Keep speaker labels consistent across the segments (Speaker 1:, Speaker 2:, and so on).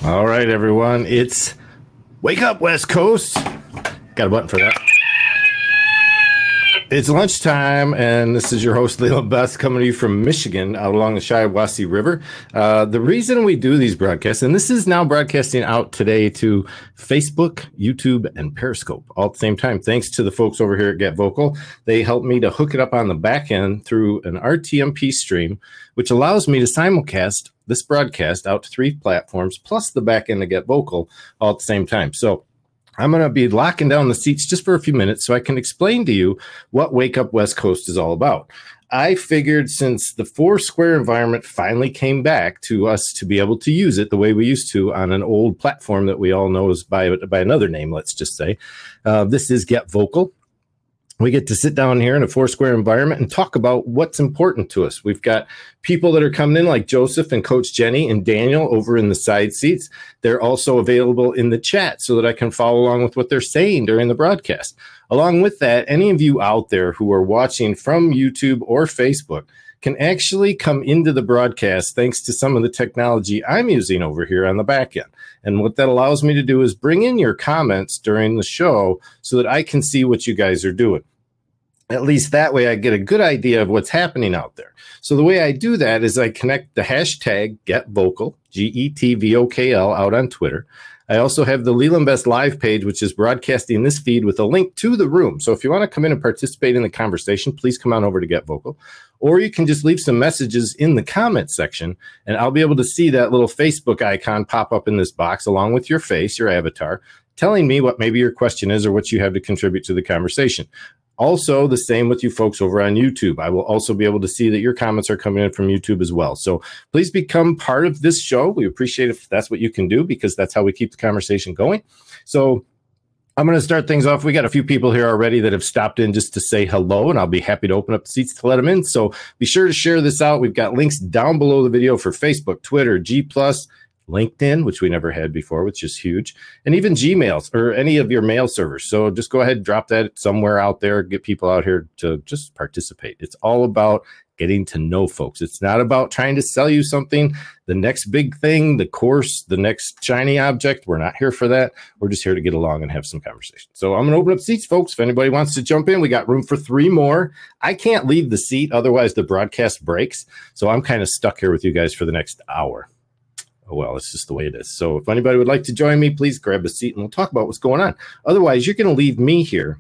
Speaker 1: All right, everyone. It's Wake Up West Coast. Got a button for that. It's lunchtime, and this is your host, Leland Best, coming to you from Michigan, out along the Shiawassee River. The reason we do these broadcasts, and this is now broadcasting out today to Facebook, YouTube, and Periscope all at the same time, thanks to the folks over here at Get Vocal. They helped me to hook it up on the back end through an RTMP stream, which allows me to simulcast this broadcast out to 3 platforms, plus the back end to Get Vocal all at the same time. So I'm going to be locking down the seats just for a few minutes so I can explain to you what Wake Up West Coast is all about. I figured since the 4-square environment finally came back to us to be able to use it the way we used to on an old platform that we all know is by another name, let's just say. This is Get Vocal. We get to sit down here in a 4-square environment and talk about what's important to us. We've got people that are coming in like Joseph and Coach Jenny and Daniel over in the side seats. They're also available in the chat so that I can follow along with what they're saying during the broadcast. Along with that, any of you out there who are watching from YouTube or Facebook can actually come into the broadcast thanks to some of the technology I'm using over here on the back end. And what that allows me to do is bring in your comments during the show so that I can see what you guys are doing. At least that way I get a good idea of what's happening out there. So the way I do that is I connect the hashtag GetVocal, GETVOKL, out on Twitter. I also have the Leland Best Live page, which is broadcasting this feed with a link to the room. So if you want to come in and participate in the conversation, please come on over to Get Vocal. Or you can just leave some messages in the comment section, and I'll be able to see that little Facebook icon pop up in this box along with your face, your avatar, telling me what maybe your question is or what you have to contribute to the conversation. Also, the same with you folks over on YouTube. I will also be able to see that your comments are coming in from YouTube as well. So please become part of this show. We appreciate it if that's what you can do, because that's how we keep the conversation going. So I'm going to start things off. We got a few people here already that have stopped in just to say hello, and I'll be happy to open up the seats to let them in. So be sure to share this out. We've got links down below the video for Facebook, Twitter, G+, LinkedIn, which we never had before, which is huge, and even Gmails or any of your mail servers. So just go ahead and drop that somewhere out there, get people out here to just participate. It's all about getting to know folks. It's not about trying to sell you something, the next big thing, the course, the next shiny object. We're not here for that. We're just here to get along and have some conversation. So I'm going to open up seats, folks. If anybody wants to jump in, we got room for 3 more. I can't leave the seat, otherwise the broadcast breaks. So I'm kind of stuck here with you guys for the next hour. Oh, well, it's just the way it is. So if anybody would like to join me, please grab a seat and we'll talk about what's going on. Otherwise, you're going to leave me here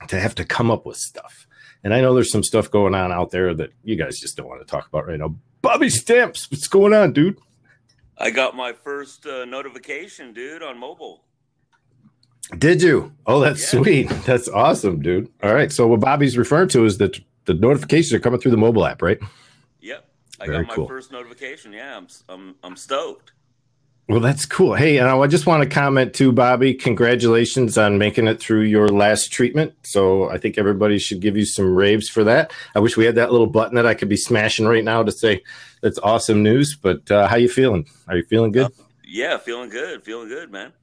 Speaker 1: to have to come up with stuff. And I know there's some stuff going on out there that you guys just don't want to talk about right now. Bobby Stamps, what's going on, dude?
Speaker 2: I got my first notification, dude, on mobile.
Speaker 1: Did you? Oh, that's sweet. That's awesome, dude. All right. So what Bobby's referring to is that the notifications are coming through the mobile app, right?
Speaker 2: Yep. I
Speaker 1: Very
Speaker 2: got my first notification. Yeah, I'm stoked.
Speaker 1: Well, that's cool. Hey, and I just want to comment too, Bobby, congratulations on making it through your last treatment. So I think everybody should give you some raves for that. I wish we had that little button that I could be smashing right now to say that's awesome news. But how you feeling? Are you feeling good?
Speaker 2: Yeah, feeling good. Feeling good, man.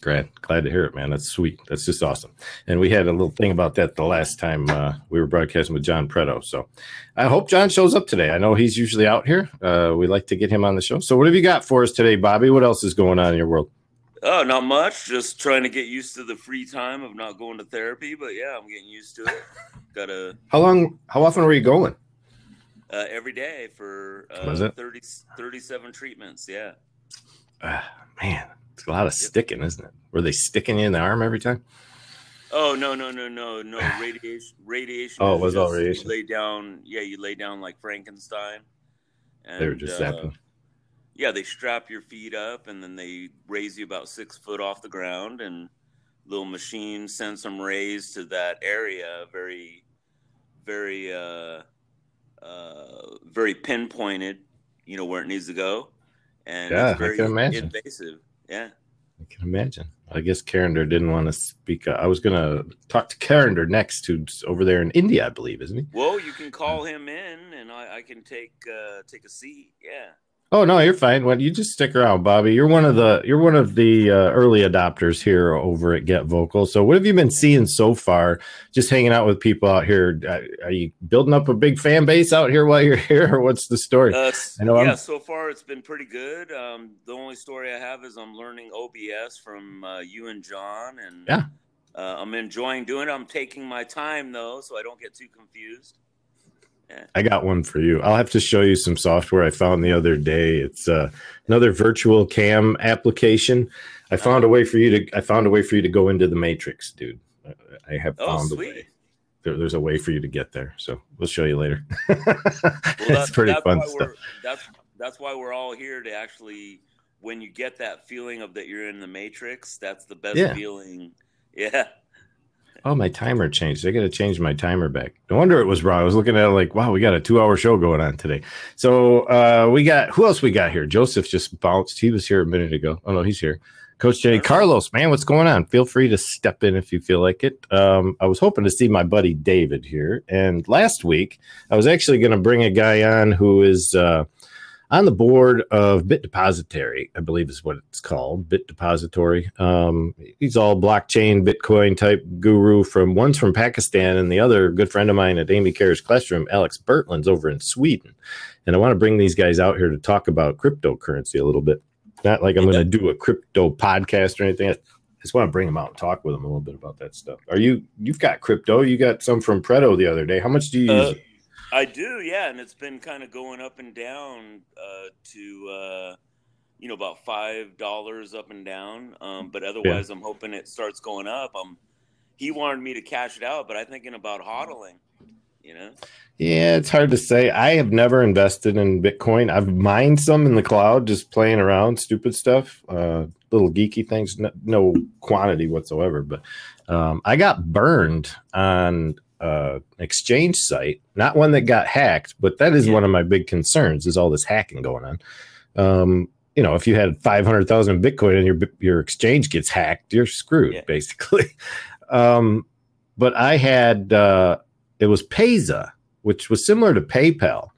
Speaker 1: Glad to hear it, man. That's sweet. That's just awesome. And we had a little thing about that the last time we were broadcasting with John Preto. So I hope John shows up today. I know he's usually out here. We like to get him on the show. So what have you got for us today, Bobby? What else is going on in your world?
Speaker 2: Oh, not much. Just trying to get used to the free time of not going to therapy. But yeah, I'm getting used to it.
Speaker 1: How often were you going?
Speaker 2: Every day for 37 treatments. Yeah.
Speaker 1: Man. It's a lot of sticking, isn't it? Were they sticking you in the arm every time?
Speaker 2: Oh, no. Radiation.
Speaker 1: Oh, it was all radiation.
Speaker 2: You lay down like Frankenstein. And,
Speaker 1: they were just zapping.
Speaker 2: Yeah, they strap your feet up and then they raise you about 6 foot off the ground, and little machine sends some rays to that area, very, very, very pinpointed, where it needs to go. And
Speaker 1: yeah,
Speaker 2: it's very
Speaker 1: I can imagine.
Speaker 2: Invasive. Yeah.
Speaker 1: I can imagine. I guess Carrender didn't want to speak. I was going to talk to Carrender next, who's over there in India, I believe, isn't he?
Speaker 2: Well, you can call him in, and I can take a seat. Yeah.
Speaker 1: Oh no, you're fine. Well, you just stick around, Bobby. You're one of the early adopters here over at Get Vocal. So, what have you been seeing so far? Just hanging out with people out here. Are you building up a big fan base out here while you're here, or what's the story? I know
Speaker 2: Yeah,
Speaker 1: I'm.
Speaker 2: so far it's been pretty good. The only story I have is I'm learning OBS from you and John, and
Speaker 1: Yeah,
Speaker 2: I'm enjoying doing it. I'm taking my time though, so I don't get too confused. Yeah.
Speaker 1: I got one for you. I'll have to show you some software I found the other day. It's another virtual cam application. I found a way for you to. I found a way for you to go into the matrix, dude. I have
Speaker 2: Oh,
Speaker 1: found a
Speaker 2: sweet.
Speaker 1: way. There's a way for you to get there. So we'll show you later.
Speaker 2: Well,
Speaker 1: It's pretty
Speaker 2: that's
Speaker 1: fun
Speaker 2: why
Speaker 1: stuff.
Speaker 2: that's why we're all here to actually, when you get that feeling of that you're in the matrix, that's the best
Speaker 1: Yeah.
Speaker 2: feeling. Yeah.
Speaker 1: Oh, my timer changed. I got to change my timer back. No wonder it was wrong. I was looking at it like, wow, we got a 2-hour show going on today. So we got, who else we got here? Joseph just bounced. He was here a minute ago. Oh, no, he's here. Coach Jay. Carlos, man, what's going on? Feel free to step in if you feel like it. I was hoping to see my buddy David here. And last week, I was actually going to bring a guy on who is on the board of Bit Depository, I believe is what it's called, Bit Depository. He's all blockchain, Bitcoin type guru. One's from Pakistan, and the other good friend of mine at Amy Kerr's classroom, Alex Bertland's over in Sweden. And I want to bring these guys out here to talk about cryptocurrency a little bit. Not like I'm going to do a crypto podcast or anything. I just want to bring them out and talk with them a little bit about that stuff. You've got crypto. You got some from Preto the other day. How much do you use it?
Speaker 2: I do, yeah, and it's been kind of going up and down to about $5 up and down. But otherwise, I'm hoping it starts going up. He wanted me to cash it out, but I'm thinking about hodling.
Speaker 1: Yeah, it's hard to say. I have never invested in Bitcoin. I've mined some in the cloud, just playing around, stupid stuff, little geeky things, no quantity whatsoever. But I got burned on exchange site, not one that got hacked, but that is one of my big concerns is all this hacking going on. If you had 500,000 Bitcoin and your exchange gets hacked, you're screwed basically. But I had, it was Payza, which was similar to PayPal.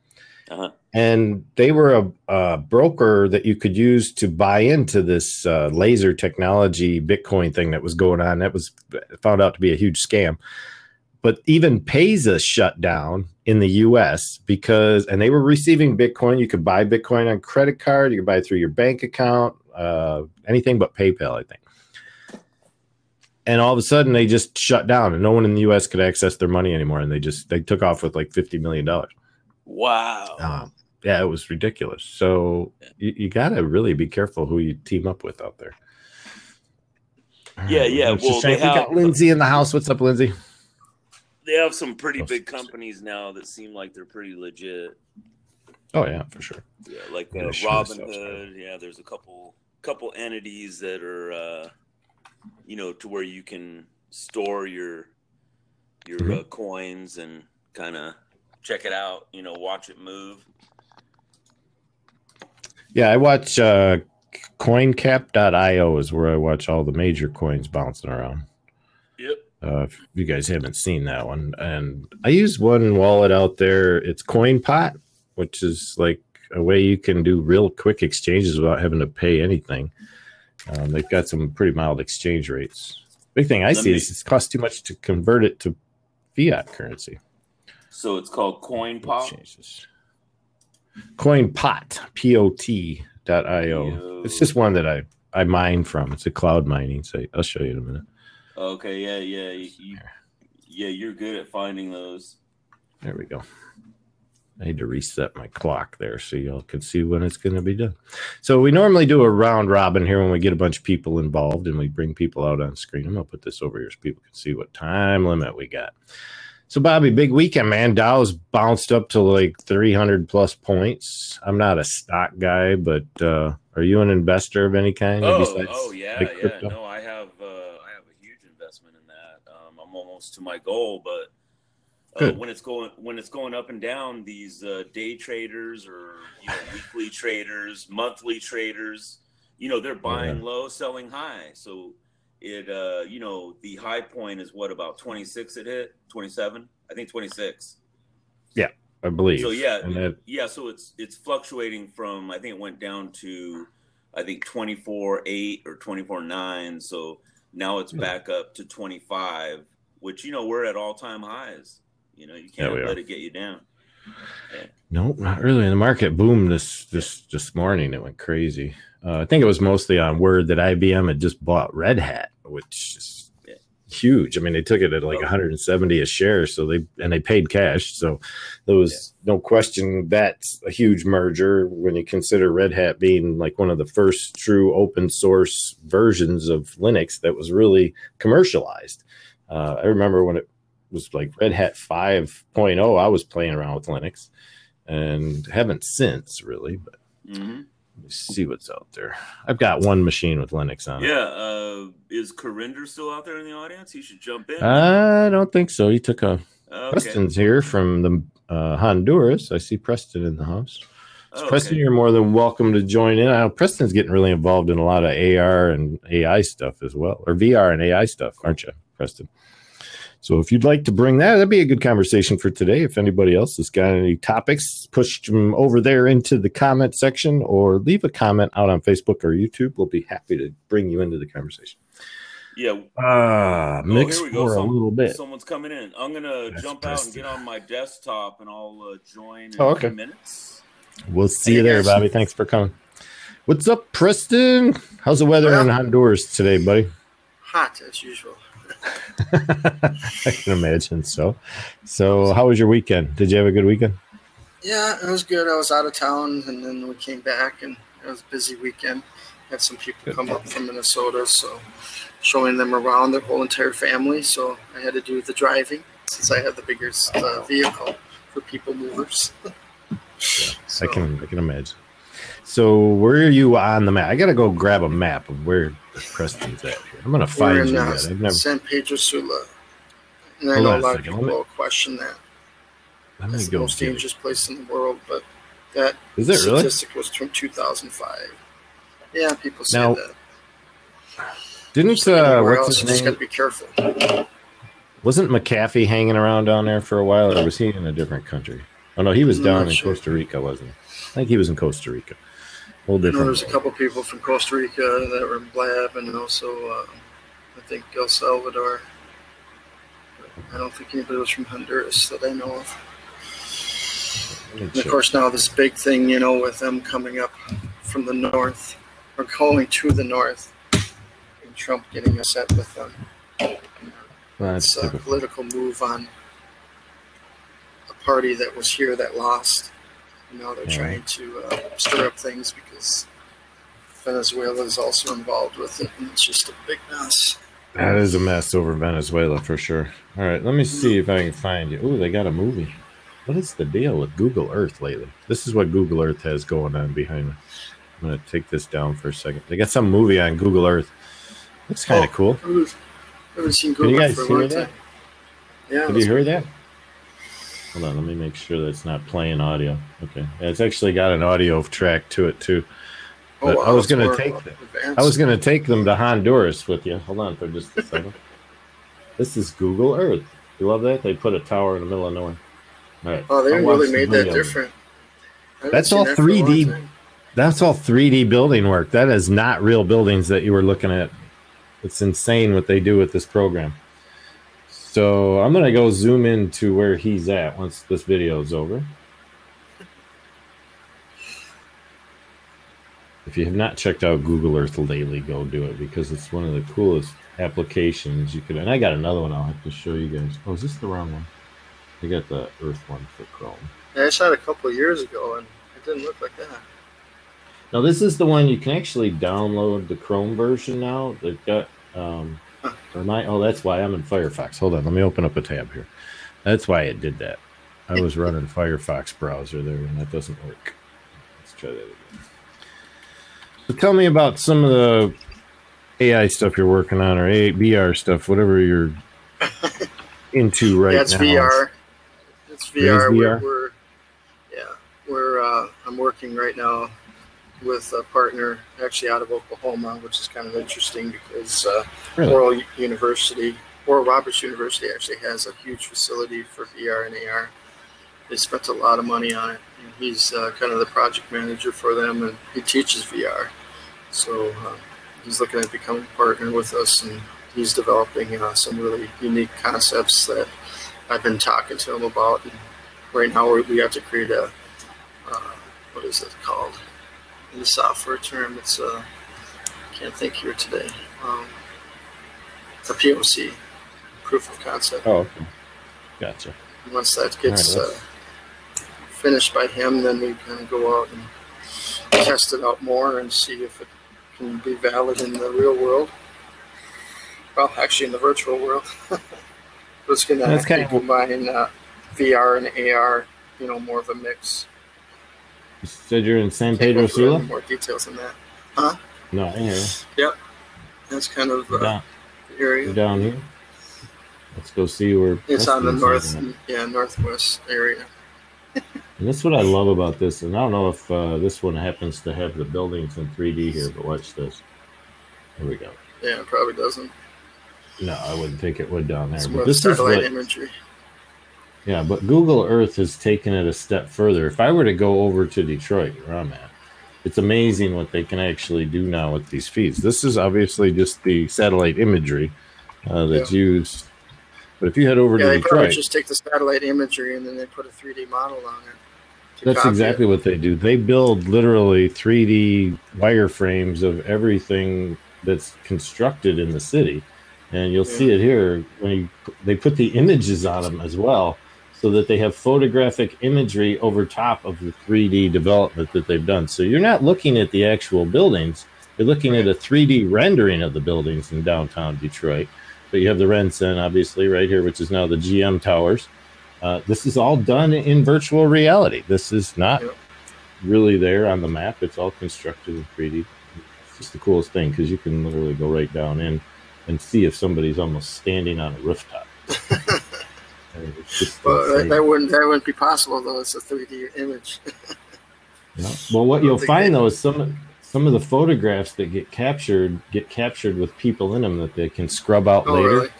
Speaker 1: And they were a broker that you could use to buy into this laser technology Bitcoin thing that was going on. That was found out to be a huge scam. But even Payza shut down in the U.S. and they were receiving Bitcoin. You could buy Bitcoin on credit card. You could buy it through your bank account, anything but PayPal, I think. And all of a sudden, they just shut down, and no one in the U.S. could access their money anymore. And they took off with like $50 million.
Speaker 2: Wow.
Speaker 1: Yeah, it was ridiculous. So you got to really be careful who you team up with out there.
Speaker 2: Yeah.
Speaker 1: Well, we got Lindsay in the house. What's up, Lindsay?
Speaker 2: They have some pretty big companies now that seem like they're pretty legit.
Speaker 1: Oh yeah, for sure.
Speaker 2: Yeah, like Robinhood. Yeah, there's a couple entities that are, to where you can store your coins and kind of check it out. Watch it move.
Speaker 1: Yeah, I watch CoinCap.io is where I watch all the major coins bouncing around.
Speaker 2: Yep.
Speaker 1: If you guys haven't seen that one, and I use one wallet out there. It's CoinPot, which is like a way you can do real quick exchanges without having to pay anything. They've got some pretty mild exchange rates. Big thing I see is it costs too much to convert it to fiat currency.
Speaker 2: So it's called CoinPot.
Speaker 1: CoinPot, POT.io. It's just one that I mine from. It's a cloud mining site. I'll show you in a minute.
Speaker 2: Okay, yeah. You're good at finding those.
Speaker 1: There we go. I need to reset my clock there so y'all can see when it's going to be done. So we normally do a round robin here when we get a bunch of people involved and we bring people out on screen. I'm going to put this over here so people can see what time limit we got. So, Bobby, big weekend, man. Dow's bounced up to like 300 plus points. I'm not a stock guy, but are you an investor of any kind?
Speaker 2: Yeah. No, I have a huge investment in that. I'm almost to my goal, but when it's going up and down, these day traders or weekly traders, monthly traders, they're buying low, selling high. So it the high point is what, about 26 it hit? 27? I think 26.
Speaker 1: Yeah. I believe.
Speaker 2: So yeah,
Speaker 1: and
Speaker 2: so it's fluctuating from, I think it went down to, I think 24.8 or 24.9. So now it's back up to 25, which, we're at all-time highs. You can't let it get you down. Yeah.
Speaker 1: Nope, not really. The market boomed this morning. It went crazy. I think it was mostly on word that IBM had just bought Red Hat, which is huge. I mean, they took it at like 170 a share, so they paid cash. So there was no question that's a huge merger when you consider Red Hat being like one of the first true open source versions of Linux that was really commercialized. I remember when it was like Red Hat 5.0, I was playing around with Linux and haven't since really, but let me see what's out there. I've got one machine with Linux on it.
Speaker 2: Yeah. Is Corinder still out there in the audience? He should jump in.
Speaker 1: I don't think so. He took a Preston's here from the Honduras. I see Preston in the house. So Preston, you're more than welcome to join in. Preston's getting really involved in a lot of AR and AI stuff as well, or VR and AI stuff, aren't you, Preston? So if you'd like to bring that'd be a good conversation for today. If anybody else has got any topics, push them over there into the comment section or leave a comment out on Facebook or YouTube. We'll be happy to bring you into the conversation.
Speaker 2: Yeah.
Speaker 1: Mix here we go. A little bit.
Speaker 2: Someone's coming in. I'm going to jump out and get on my desktop, and I'll join in a few minutes.
Speaker 1: We'll see you there, Bobby. Thanks for coming. What's up, Preston? How's the weather in Honduras today, buddy?
Speaker 3: Hot, as usual.
Speaker 1: I can imagine so. So how was your weekend? Did you have a good weekend?
Speaker 3: Yeah, it was good. I was out of town, and then we came back, and it was a busy weekend. Had some people come up from Minnesota, so showing them around, their whole entire family. So I had to do the driving since I have the biggest vehicle for people movers.
Speaker 1: So. I can imagine. So where are you on the map? I got to go grab a map of where Preston's at here. I'm going to find you guys.
Speaker 3: San Pedro Sula. And I know a lot of people will question that. It's the most dangerous place in the world, but that statistic was from 2005. Yeah, people say that.
Speaker 1: Didn't what's his name?
Speaker 3: Just got to be careful.
Speaker 1: Wasn't McAfee hanging around down there for a while, or was he in a different country? Oh no, he was down in Costa Rica, wasn't he? I think he was in Costa Rica.
Speaker 3: There's a couple people from Costa Rica that were in Blab, and also I think El Salvador. I don't think anybody was from Honduras that I know of. And of course, now this big thing, with them coming up from the north, or going to the north, and Trump getting upset with them. It's a political move on a party that was here that lost. Now they're trying to stir up things because Venezuela is also involved with it, and it's just a big mess.
Speaker 1: That is a mess over Venezuela for sure. All right, let me see if I can find you. Oh, they got a movie. What is the deal with Google Earth lately? This is what Google Earth has going on behind me. I'm going to take this down for a second. They got some movie on Google Earth. Looks kind of cool.
Speaker 3: I haven't seen Google Earth for a long time.
Speaker 1: Yeah. Have you heard that? Hold on, let me make sure that's not playing audio. Okay, yeah, it's actually got an audio track to it too. But I was going to take them to Honduras with you. Hold on for just a second. This is Google Earth. You love that? They put a tower in the middle of nowhere. All right.
Speaker 3: Oh, they really made that different.
Speaker 1: That's all 3D. That's all 3D building work. That is not real buildings that you were looking at. It's insane what they do with this program. So I'm going to go zoom in to where he's at once this video is over. If you have not checked out Google Earth lately, go do it because it's one of the coolest applications you could. And I got another one I'll have to show you guys. Oh, is this the wrong one? I got the Earth one for Chrome.
Speaker 3: Yeah, I saw it a couple of years ago, and it didn't look like that.
Speaker 1: Now, this is the one you can actually download the Chrome version now. They've got... that's why I'm in Firefox. Hold on, let me open up a tab here. That's why it did that. I was running Firefox browser there, and that doesn't work. Let's try that again. So tell me about some of the AI stuff you're working on, or VR stuff, whatever you're into right now.
Speaker 3: It's VR. It's VR. I'm working right now with a partner actually out of Oklahoma, which is kind of interesting because Oral Roberts University actually has a huge facility for VR and AR. they spent a lot of money on it. And he's kind of the project manager for them, and he teaches VR. So he's looking at becoming a partner with us, and he's developing some really unique concepts that I've been talking to him about. And right now we have to create a, what is it called? In the software term, it's I can't think here today. A POC, proof of concept.
Speaker 1: Oh, okay. Gotcha.
Speaker 3: And once that gets finished by him, then we kind of go out and test it out more and see if it can be valid in the real world. Well, actually, in the virtual world. It's going to combine VR and AR, more of a mix.
Speaker 1: You said you're in San Pedro Sula?
Speaker 3: More details on that. Huh?
Speaker 1: No, I hear you.
Speaker 3: Yep. That's kind of the area.
Speaker 1: You're down here? Let's go see where...
Speaker 3: It's on the northwest area.
Speaker 1: And that's what I love about this. And I don't know if this one happens to have the buildings in 3D here, but watch this. Here we go.
Speaker 3: Yeah, it probably doesn't.
Speaker 1: No, I wouldn't think it would down there.
Speaker 3: It's
Speaker 1: but this is
Speaker 3: imagery.
Speaker 1: Yeah, but Google Earth has taken it a step further. If I were to go over to Detroit, where I'm at, it's amazing what they can actually do now with these feeds. This is obviously just the satellite imagery that's used. But if you head over to
Speaker 3: they
Speaker 1: Detroit...
Speaker 3: probably just take the satellite imagery and then they put a 3D model on it.
Speaker 1: That's exactly what they do. They build literally 3D wireframes of everything that's constructed in the city. And you'll see it here when they put the images on them as well, so that they have photographic imagery over top of the 3D development that they've done. So you're not looking at the actual buildings. You're looking at a 3D rendering of the buildings in downtown Detroit. But you have the RenCen, obviously, right here, which is now the GM Towers. This is all done in virtual reality. This is not really there on the map. It's all constructed in 3D. It's just the coolest thing, because you can literally go right down in and see if somebody's almost standing on a rooftop.
Speaker 3: Well, that wouldn't be possible, though. It's a 3D image.
Speaker 1: Well, what you'll find, though, is some of the photographs that get captured with people in them that they can scrub out later.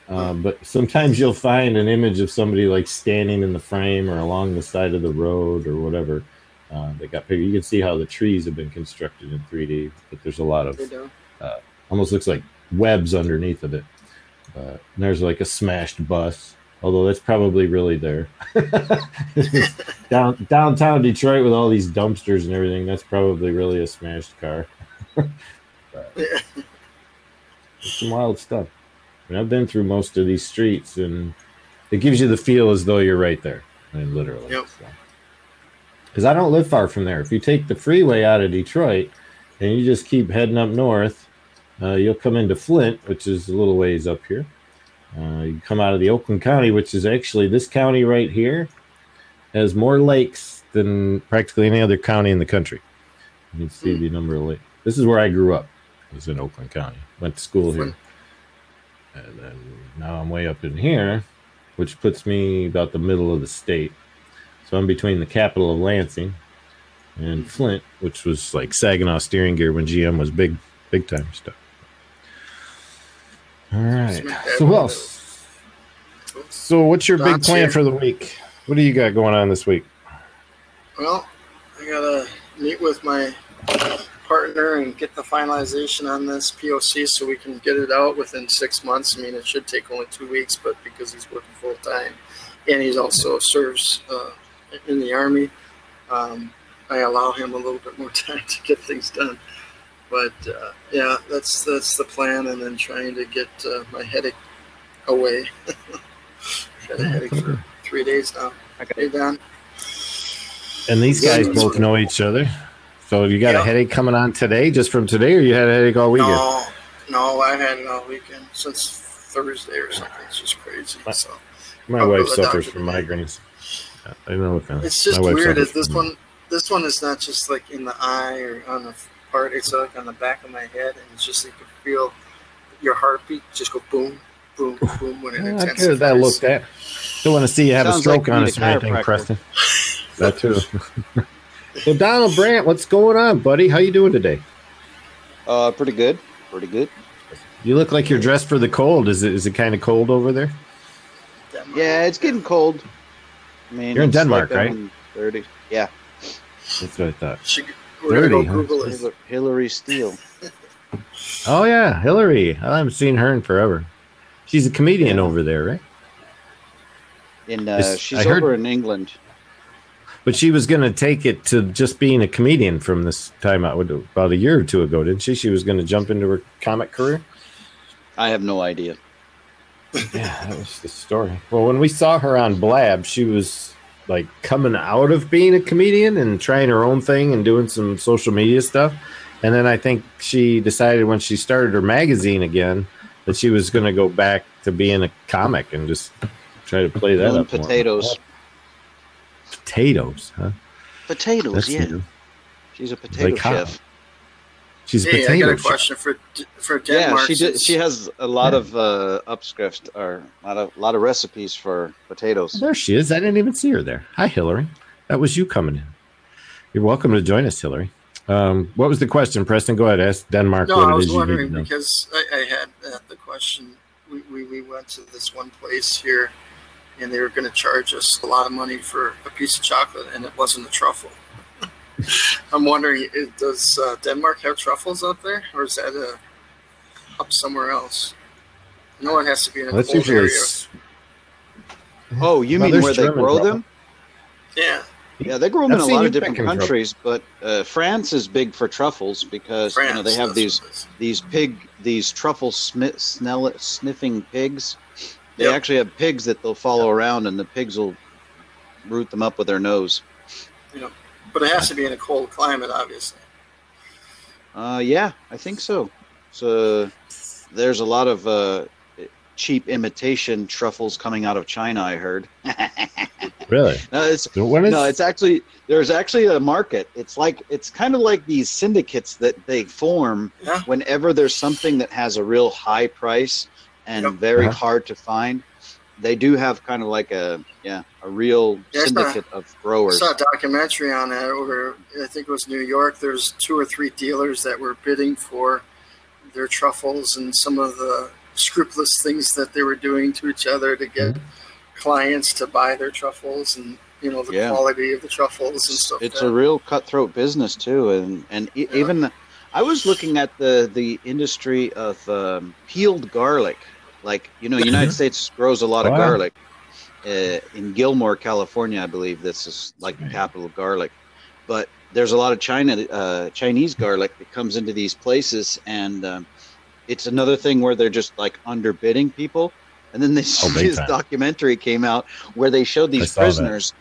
Speaker 1: Really? But sometimes you'll find an image of somebody like standing in the frame or along the side of the road or whatever. They got pictures. You can see how the trees have been constructed in 3D, but there's a lot of almost looks like webs underneath of it. And there's like a smashed bus, although that's probably really there. Downtown Detroit with all these dumpsters and everything, that's probably really a smashed car. It's some wild stuff. And I've been through most of these streets, and it gives you the feel as though you're right there. I mean, literally.
Speaker 3: Yep.
Speaker 1: Because I don't live far from there. If you take the freeway out of Detroit and you just keep heading up north, you'll come into Flint, which is a little ways up here. You come out of the Oakland County, which is actually this county right here, has more lakes than practically any other county in the country. You can see the number of lakes. This is where I grew up. I was in Oakland County. Went to school here. And then now I'm way up in here, which puts me about the middle of the state. So I'm between the capital of Lansing and Flint, which was like Saginaw steering gear when GM was big time stuff. All right. So what else? So what's your big plan for the week? What do you got going on this week?
Speaker 3: Well, I gotta meet with my partner and get the finalization on this POC so we can get it out within 6 months. I mean, it should take only 2 weeks, but because he's working full time and he's also serves in the Army, I allow him a little bit more time to get things done. But yeah, that's the plan, and then trying to get my headache away. Had a headache for 3 days now. Hey, Don.
Speaker 1: And these guys both know each other. So you got a headache coming on today, just from today, or you had a headache all weekend?
Speaker 3: No, I've had it all weekend since Thursday or something. It's just crazy.
Speaker 1: My wife suffers from migraines. I know what kind of.
Speaker 3: It's just weird. This one is not just like in the eye or on the part. It's like on the back of my head, and it's just you can feel your heartbeat just go boom, boom, boom when it intensifies.
Speaker 1: That looked at. Don't want to see you have a stroke on us or anything, Preston. That too. So Donald Brandt, what's going on, buddy? How you doing today?
Speaker 4: Pretty good. Pretty good.
Speaker 1: You look like you're dressed for the cold. Is it kind of cold over there?
Speaker 4: Yeah, it's getting cold. I mean,
Speaker 1: you're in Denmark, right?
Speaker 4: 30. Yeah.
Speaker 1: That's what I thought.
Speaker 3: We're going to
Speaker 1: Huh?
Speaker 3: Google it.
Speaker 4: Hillary Steele.
Speaker 1: Oh yeah, Hillary. I haven't seen her in forever. She's a comedian over there, right?
Speaker 4: She's over in England.
Speaker 1: But she was going to take it to just being a comedian from this time out about a year or two ago, didn't she? She was going to jump into her comic career.
Speaker 4: I have no idea.
Speaker 1: Yeah, that was the story. Well, when we saw her on Blab, she was like coming out of being a comedian and trying her own thing and doing some social media stuff. And then I think she decided when she started her magazine again that she was going to go back to being a comic and just try to play that up.
Speaker 4: Potatoes.
Speaker 1: Potatoes, huh?
Speaker 4: Potatoes,
Speaker 1: That's
Speaker 4: yeah.
Speaker 1: New.
Speaker 4: She's a potato chef.
Speaker 1: She's a
Speaker 3: Hey,
Speaker 1: potato
Speaker 3: I got a
Speaker 1: chef.
Speaker 3: question for Denmark.
Speaker 4: Yeah, she has a lot of upscript or a lot of recipes for potatoes.
Speaker 1: There she is. I didn't even see her there. Hi, Hillary. That was you coming in. You're welcome to join us, Hillary. What was the question, Preston? Go ahead. Ask Denmark what it is.
Speaker 3: No, I was
Speaker 1: you need
Speaker 3: wondering
Speaker 1: to know.
Speaker 3: because I had the question. We went to this one place here, and they were going to charge us a lot of money for a piece of chocolate, and it wasn't a truffle. I'm wondering, does Denmark have truffles up there, or is that up somewhere else? No, it has to be in a cold area.
Speaker 4: Oh, you mean where they grow them?
Speaker 3: Yeah.
Speaker 4: Yeah, they grow them in a lot of different countries, but France is big for truffles because they have these truffle sniffing pigs. They actually have pigs that they'll follow around, and the pigs will root them up with their nose.
Speaker 3: Yeah, but it has to be in a cold climate, obviously.
Speaker 4: Yeah, I think so. So there's a lot of cheap imitation truffles coming out of China, I heard.
Speaker 1: Really?
Speaker 4: It's actually there's actually a market. It's kind of like these syndicates that they form whenever there's something that has a real high price and very hard to find. They do have kind of like a real syndicate of growers.
Speaker 3: I saw a documentary on that over, I think it was New York. There's 2 or 3 dealers that were bidding for their truffles and some of the scrupulous things that they were doing to each other to get clients to buy their truffles and the quality of the truffles and stuff.
Speaker 4: It's a real cutthroat business too, and even I was looking at the industry of peeled garlic. Like United States grows a lot of garlic. In Gilmore, California, I believe this is like the capital of garlic. But there's a lot of Chinese garlic that comes into these places, and it's another thing where they're just like underbidding people. And then this documentary came out where they showed these prisoners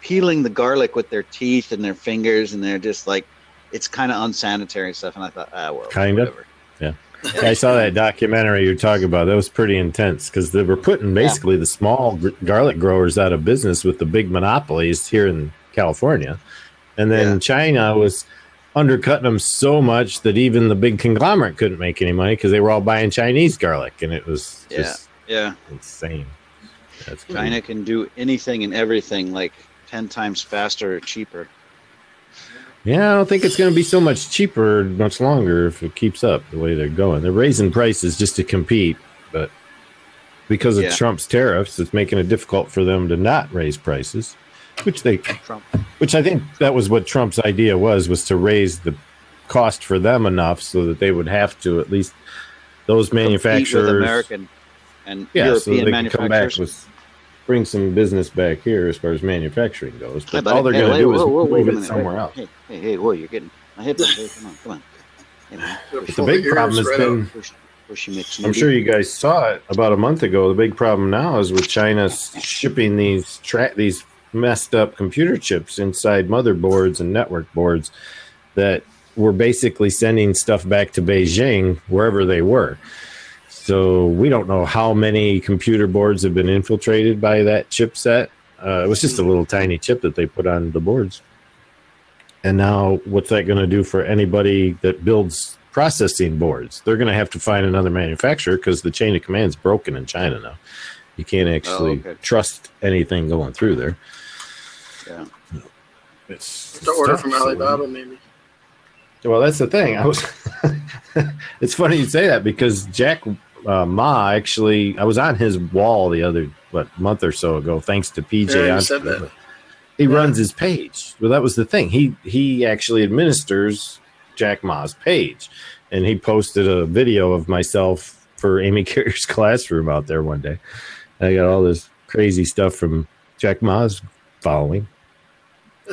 Speaker 4: peeling the garlic with their teeth and their fingers, and they're just like, it's kind of unsanitary stuff. And I thought, whatever.
Speaker 1: Yeah. I saw that documentary you're talking about. That was pretty intense because they were putting basically the small garlic growers out of business with the big monopolies here in California. And then China was undercutting them so much that even the big conglomerate couldn't make any money because they were all buying Chinese garlic. And it was just insane.
Speaker 4: China can do anything and everything like 10 times faster or cheaper.
Speaker 1: Yeah, I don't think it's going to be so much cheaper much longer if it keeps up the way they're going. They're raising prices just to compete, but because of Trump's tariffs, it's making it difficult for them to not raise prices, which I think that was what Trump's idea was to raise the cost for them enough so that they would have to, at least those manufacturers,
Speaker 4: with American and European manufacturers,
Speaker 1: bring some business back here as far as manufacturing goes. But all they're going to do is move it somewhere else.
Speaker 4: Hey, whoa, you're getting my head. Come on.
Speaker 1: But the big problem has been, I'm sure you guys saw it about a month ago. The big problem now is with China shipping these messed up computer chips inside motherboards and network boards that were basically sending stuff back to Beijing wherever they were. So we don't know how many computer boards have been infiltrated by that chipset. It was just a little tiny chip that they put on the boards. And now what's that going to do for anybody that builds processing boards? They're going to have to find another manufacturer because the chain of command is broken in China now. You can't actually trust anything going through there.
Speaker 4: Yeah.
Speaker 3: It's to order from Alibaba, maybe.
Speaker 1: Well, that's the thing. It's funny you say that because Jack Ma, actually, I was on his wall the other month or so ago, thanks to PJ.
Speaker 3: Yeah, you said that.
Speaker 1: He runs his page. Well, that was the thing. He actually administers Jack Ma's page, and he posted a video of myself for Amy Carrier's classroom out there one day. I got all this crazy stuff from Jack Ma's following,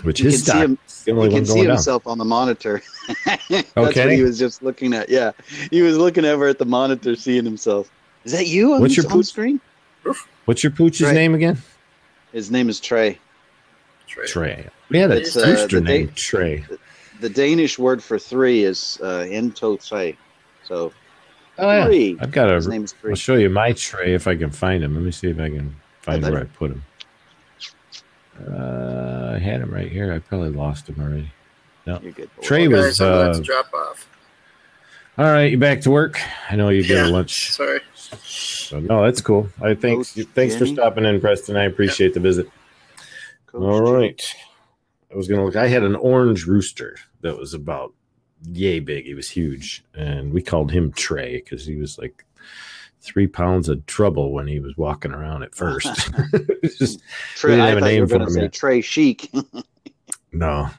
Speaker 1: which
Speaker 4: you
Speaker 1: his stock.
Speaker 4: You can see himself on the monitor. That's what he was just looking at. Yeah, he was looking over at the monitor, seeing himself. Is that you on the screen?
Speaker 1: What's your pooch's name again?
Speaker 4: His name is Trey.
Speaker 1: Trey. Yeah, that's rooster name, Trey.
Speaker 4: The Danish word for three is ento Trey. So,
Speaker 1: three. I've got
Speaker 4: his name is Trey.
Speaker 1: I'll show you my Trey if I can find him. Let me see if I can find where I put him. I had him right here. I probably lost him already. No,
Speaker 4: you're good.
Speaker 1: Trey was
Speaker 3: drop off.
Speaker 1: All right, you back to work? I know you get a lunch.
Speaker 3: Sorry.
Speaker 1: So, no, that's cool. Thanks for stopping in, Preston. I appreciate the visit. All right. I was gonna look. I had an orange rooster that was about yay big. He was huge, and we called him Trey because he was like 3 pounds of trouble when he was walking around at first.
Speaker 4: Trey, we didn't have a name for him. Say Trey Chic.
Speaker 1: No.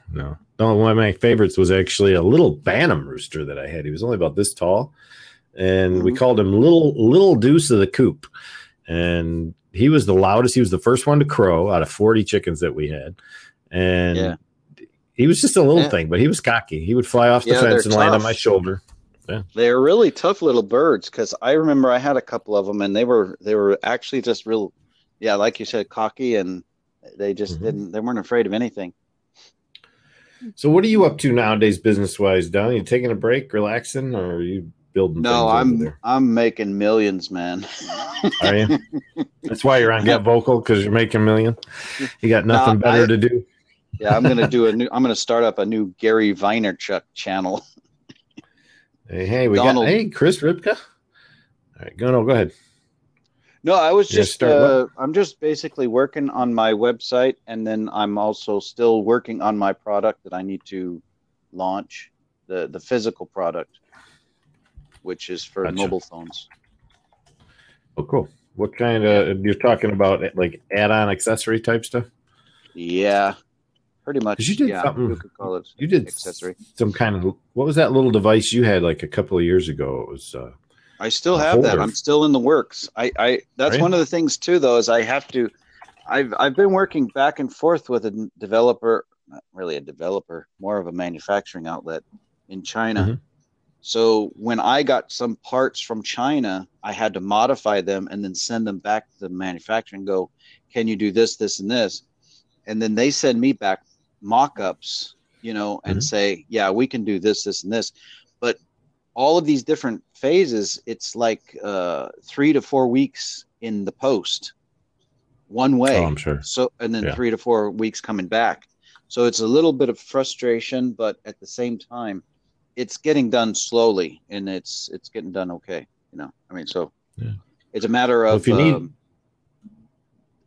Speaker 1: One of my favorites was actually a little Bantam rooster that I had. He was only about this tall, and we called him Little Deuce of the Coop. And he was the loudest. He was the first one to crow out of 40 chickens that we had. And he was just a little thing, but he was cocky. He would fly off the fence and land on my shoulder. Yeah.
Speaker 4: They're really tough little birds, because I remember I had a couple of them, and they were actually just real, like you said, cocky, and they just they weren't afraid of anything.
Speaker 1: So what are you up to nowadays, business-wise, Don? Are you taking a break, relaxing, or are you building things?
Speaker 4: I'm making millions, man.
Speaker 1: Are you? That's why you're on Get Vocal, because you're making million. You got nothing better to do.
Speaker 4: Yeah, I'm gonna start up a new Gary Vaynerchuk channel.
Speaker 1: Hey, got Chris Ripka. All right, go ahead.
Speaker 4: No, I was just I'm just basically working on my website, and then I'm also still working on my product that I need to launch, the physical product, which is for mobile phones.
Speaker 1: Oh, cool. What kind of you're talking about, like add-on accessory type stuff?
Speaker 4: Yeah, pretty much.
Speaker 1: You did something.
Speaker 4: You could call it.
Speaker 1: You did
Speaker 4: accessory.
Speaker 1: Some kind of. What was that little device you had like a couple of years ago? It was.
Speaker 4: I still have that. I'm still in the works. That's one of the things too, though, is I have to. I've been working back and forth with a developer, not really a developer, more of a manufacturing outlet in China. So when I got some parts from China, I had to modify them and then send them back to the manufacturer and go, "Can you do this, this, and this?" And then they send me back mock-ups, and say, "Yeah, we can do this, this, and this." But all of these different phases, it's like 3 to 4 weeks in the post, one way.
Speaker 1: Oh, I'm sure.
Speaker 4: So, and then 3 to 4 weeks coming back. So it's a little bit of frustration, but at the same time, it's getting done slowly, and it's getting done okay. So it's a matter of.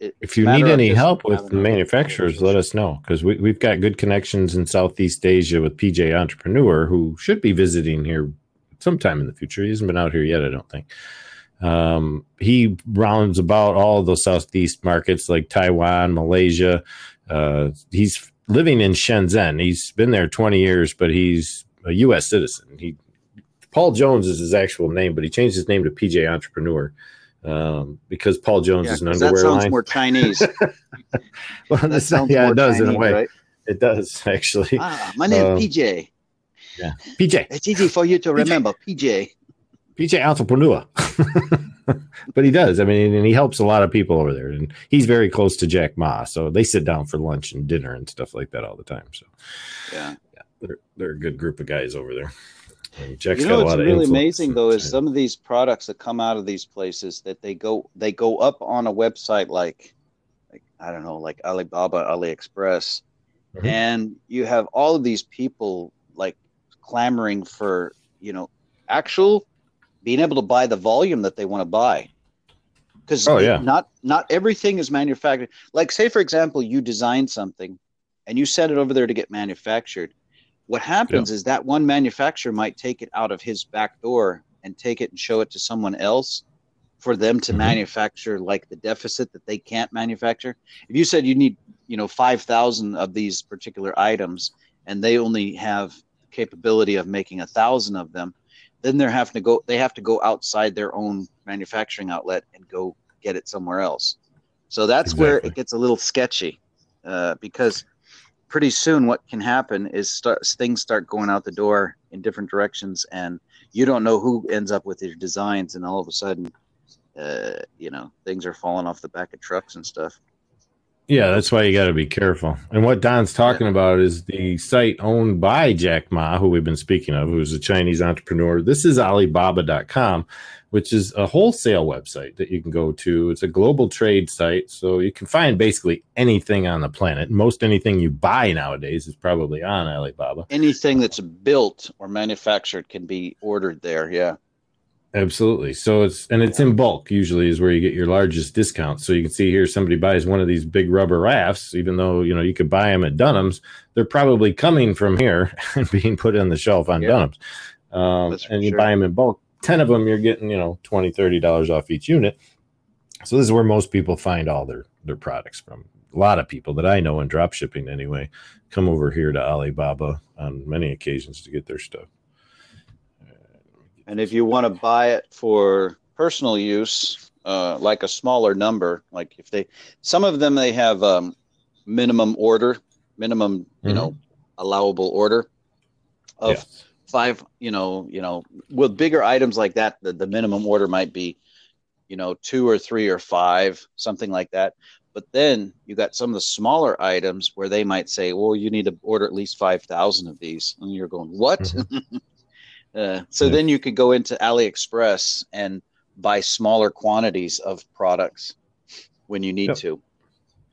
Speaker 1: If you need any help with the manufacturers, let us know, because we've got good connections in Southeast Asia with PJ Entrepreneur, who should be visiting here sometime in the future. He hasn't been out here yet, I don't think. He rounds about all of those Southeast markets like Taiwan, Malaysia. He's living in Shenzhen. He's been there 20 years, but he's a U.S. citizen. Paul Jones is his actual name, but he changed his name to PJ Entrepreneur. Because Paul Jones is an underwear line.
Speaker 4: That sounds more Chinese.
Speaker 1: Well, it does Chinese, in a way. Right? It does, actually.
Speaker 4: My name is PJ.
Speaker 1: Yeah, PJ.
Speaker 4: It's easy for you to remember, PJ.
Speaker 1: PJ Entrepreneur. But he does. I mean, and he helps a lot of people over there. And he's very close to Jack Ma, so they sit down for lunch and dinner and stuff like that all the time. So,
Speaker 4: yeah,
Speaker 1: they're a good group of guys over there.
Speaker 4: Jack's got a lot of really amazing though is some of these products that come out of these places that they go up on a website like I don't know, like Alibaba, AliExpress, and you have all of these people like clamoring for actual being able to buy the volume that they want to buy, because not everything is manufactured. Like say for example, you design something and you send it over there to get manufactured. What happens is that one manufacturer might take it out of his back door and take it and show it to someone else for them to manufacture like the deficit that they can't manufacture. If you said you need, 5,000 of these particular items and they only have capability of making 1,000 of them, then they have to go outside their own manufacturing outlet and go get it somewhere else. So that's where it gets a little sketchy, because pretty soon what can happen is things start going out the door in different directions, and you don't know who ends up with your designs, and all of a sudden, things are falling off the back of trucks and stuff.
Speaker 1: Yeah, that's why you got to be careful. And what Don's talking about is the site owned by Jack Ma, who we've been speaking of, who's a Chinese entrepreneur. This is Alibaba.com, which is a wholesale website that you can go to. It's a global trade site, so you can find basically anything on the planet. Most anything you buy nowadays is probably on Alibaba.
Speaker 4: Anything that's built or manufactured can be ordered there, yeah.
Speaker 1: Absolutely. So it's in bulk usually is where you get your largest discount. So you can see here somebody buys one of these big rubber rafts, even though, you could buy them at Dunham's, they're probably coming from here and being put on the shelf on Dunham's. And you buy them in bulk. 10 of them, you're getting, $20, $30 off each unit. So this is where most people find all their products from. A lot of people that I know in drop shipping anyway come over here to Alibaba on many occasions to get their stuff.
Speaker 4: And if you want to buy it for personal use, like a smaller number, like some of them, they have minimum, allowable order of 5, with bigger items like that, the minimum order might be, 2 or 3 or 5, something like that. But then you got some of the smaller items where they might say, well, you need to order at least 5,000 of these. And you're going, what? Mm-hmm. Then you could go into AliExpress and buy smaller quantities of products when you need to.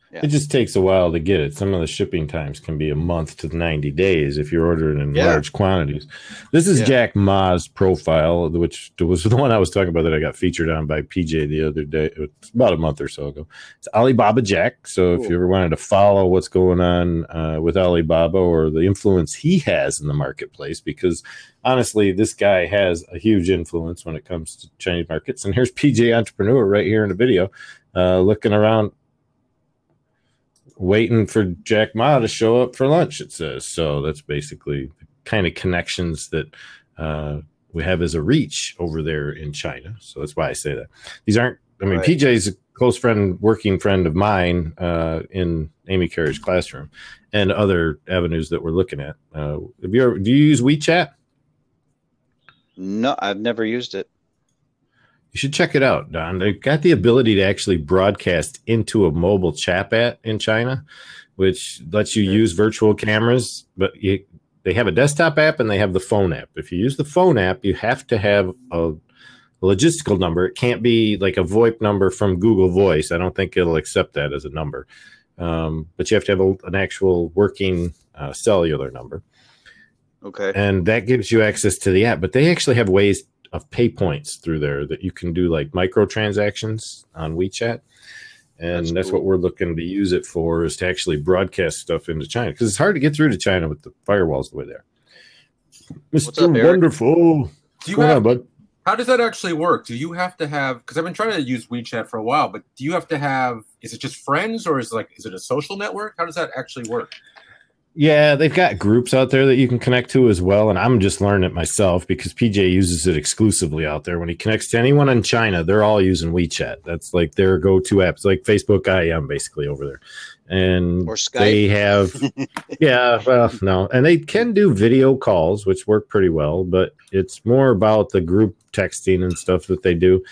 Speaker 4: Yeah.
Speaker 1: It just takes a while to get it. Some of the shipping times can be a month to 90 days if you're ordering in large quantities. This is Jack Ma's profile, which was the one I was talking about that I got featured on by PJ the other day. It was about a month or so ago. It's Alibaba Jack. So if you ever wanted to follow what's going on with Alibaba or the influence he has in the marketplace, because honestly, this guy has a huge influence when it comes to Chinese markets. And here's PJ Entrepreneur right here in the video, looking around, waiting for Jack Ma to show up for lunch, it says. So that's basically the kind of connections that we have as a reach over there in China. So that's why I say that. These aren't, PJ's a close friend, working friend of mine in Amy Carey's classroom and other avenues that we're looking at. Do you use WeChat?
Speaker 4: No, I've never used it.
Speaker 1: You should check it out, Don. They've got the ability to actually broadcast into a mobile chat bot in China, which lets you use virtual cameras, but they have a desktop app and they have the phone app. If you use the phone app, you have to have a logistical number. It can't be like a VoIP number from Google Voice. I don't think it'll accept that as a number. But you have to have an actual working cellular number.
Speaker 4: Okay.
Speaker 1: And that gives you access to the app. But they actually have ways of pay points through there that you can do like microtransactions on WeChat. And that's cool. What we're looking to use it for, is to actually broadcast stuff into China, because it's hard to get through to China with the firewalls the way they are. Mr. Wonderful.
Speaker 5: How does that actually work? Do you have to have, because I've been trying to use WeChat for a while, but do you have to have, is it just friends, or is it a social network? How does that actually work?
Speaker 1: Yeah, they've got groups out there that you can connect to as well. And I'm just learning it myself because PJ uses it exclusively out there. When he connects to anyone in China, they're all using WeChat. That's like their go-to app. It's like Facebook IM basically over there. And
Speaker 4: or Skype.
Speaker 1: They have, no. And they can do video calls, which work pretty well, but it's more about the group texting and stuff that they do.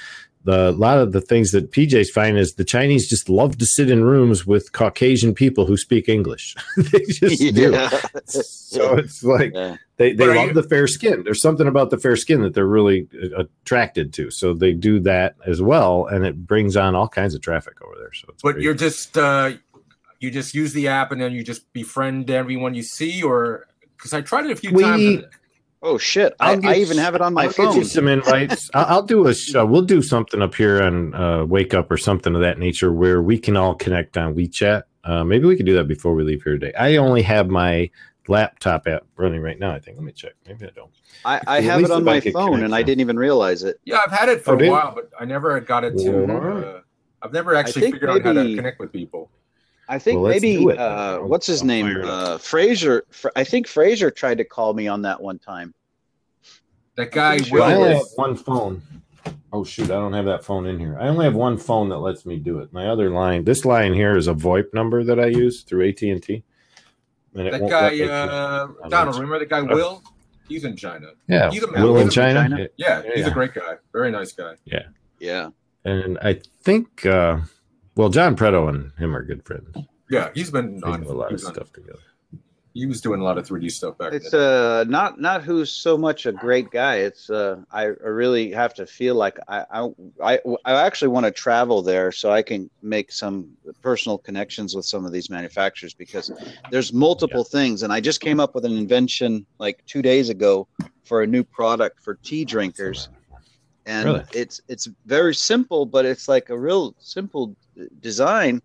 Speaker 1: A lot of the things that PJ's find is the Chinese just love to sit in rooms with Caucasian people who speak English. They just do. So it's like they love the fair skin. There's something about the fair skin that they're really attracted to. So they do that as well, and it brings on all kinds of traffic over there. So,
Speaker 5: but you're just you just use the app and then you just befriend everyone you see, or because I tried it a few times.
Speaker 4: Oh shit! I even have it on my phone.
Speaker 1: I'll get you some invites. I'll do a show. We'll do something up here on Wake Up or something of that nature where we can all connect on WeChat. Maybe we could do that before we leave here today. I only have my laptop app running right now, I think. Let me check. Maybe I don't.
Speaker 4: I have it on my phone, and I didn't even realize it.
Speaker 5: Yeah, I've had it for a while, but I never got it to. I've never actually figured out how to connect with people.
Speaker 4: I think maybe what's his name? Fraser. I think Fraser tried to call me on that one time.
Speaker 5: That guy.
Speaker 1: I only have one phone. Oh shoot! I don't have that phone in here. I only have one phone that lets me do it. My other line, this line here, is a VoIP number that I use through AT&T.
Speaker 5: That guy, Donald. Remember the guy Will? He's in China.
Speaker 1: Yeah,
Speaker 5: he's
Speaker 1: Will in China.
Speaker 5: Yeah, he's a great guy. Very nice guy.
Speaker 1: Yeah,
Speaker 4: yeah.
Speaker 1: And I think, well, John Preto and him are good friends.
Speaker 5: Yeah, he's been on
Speaker 1: a lot of stuff together.
Speaker 5: He was doing a lot of 3D stuff back then.
Speaker 4: It's not who's so much a great guy. It's I really have to feel like I actually want to travel there so I can make some personal connections with some of these manufacturers, because there's multiple things, and I just came up with an invention like 2 days ago for a new product for tea drinkers, and it's very simple, but it's like a real simple design,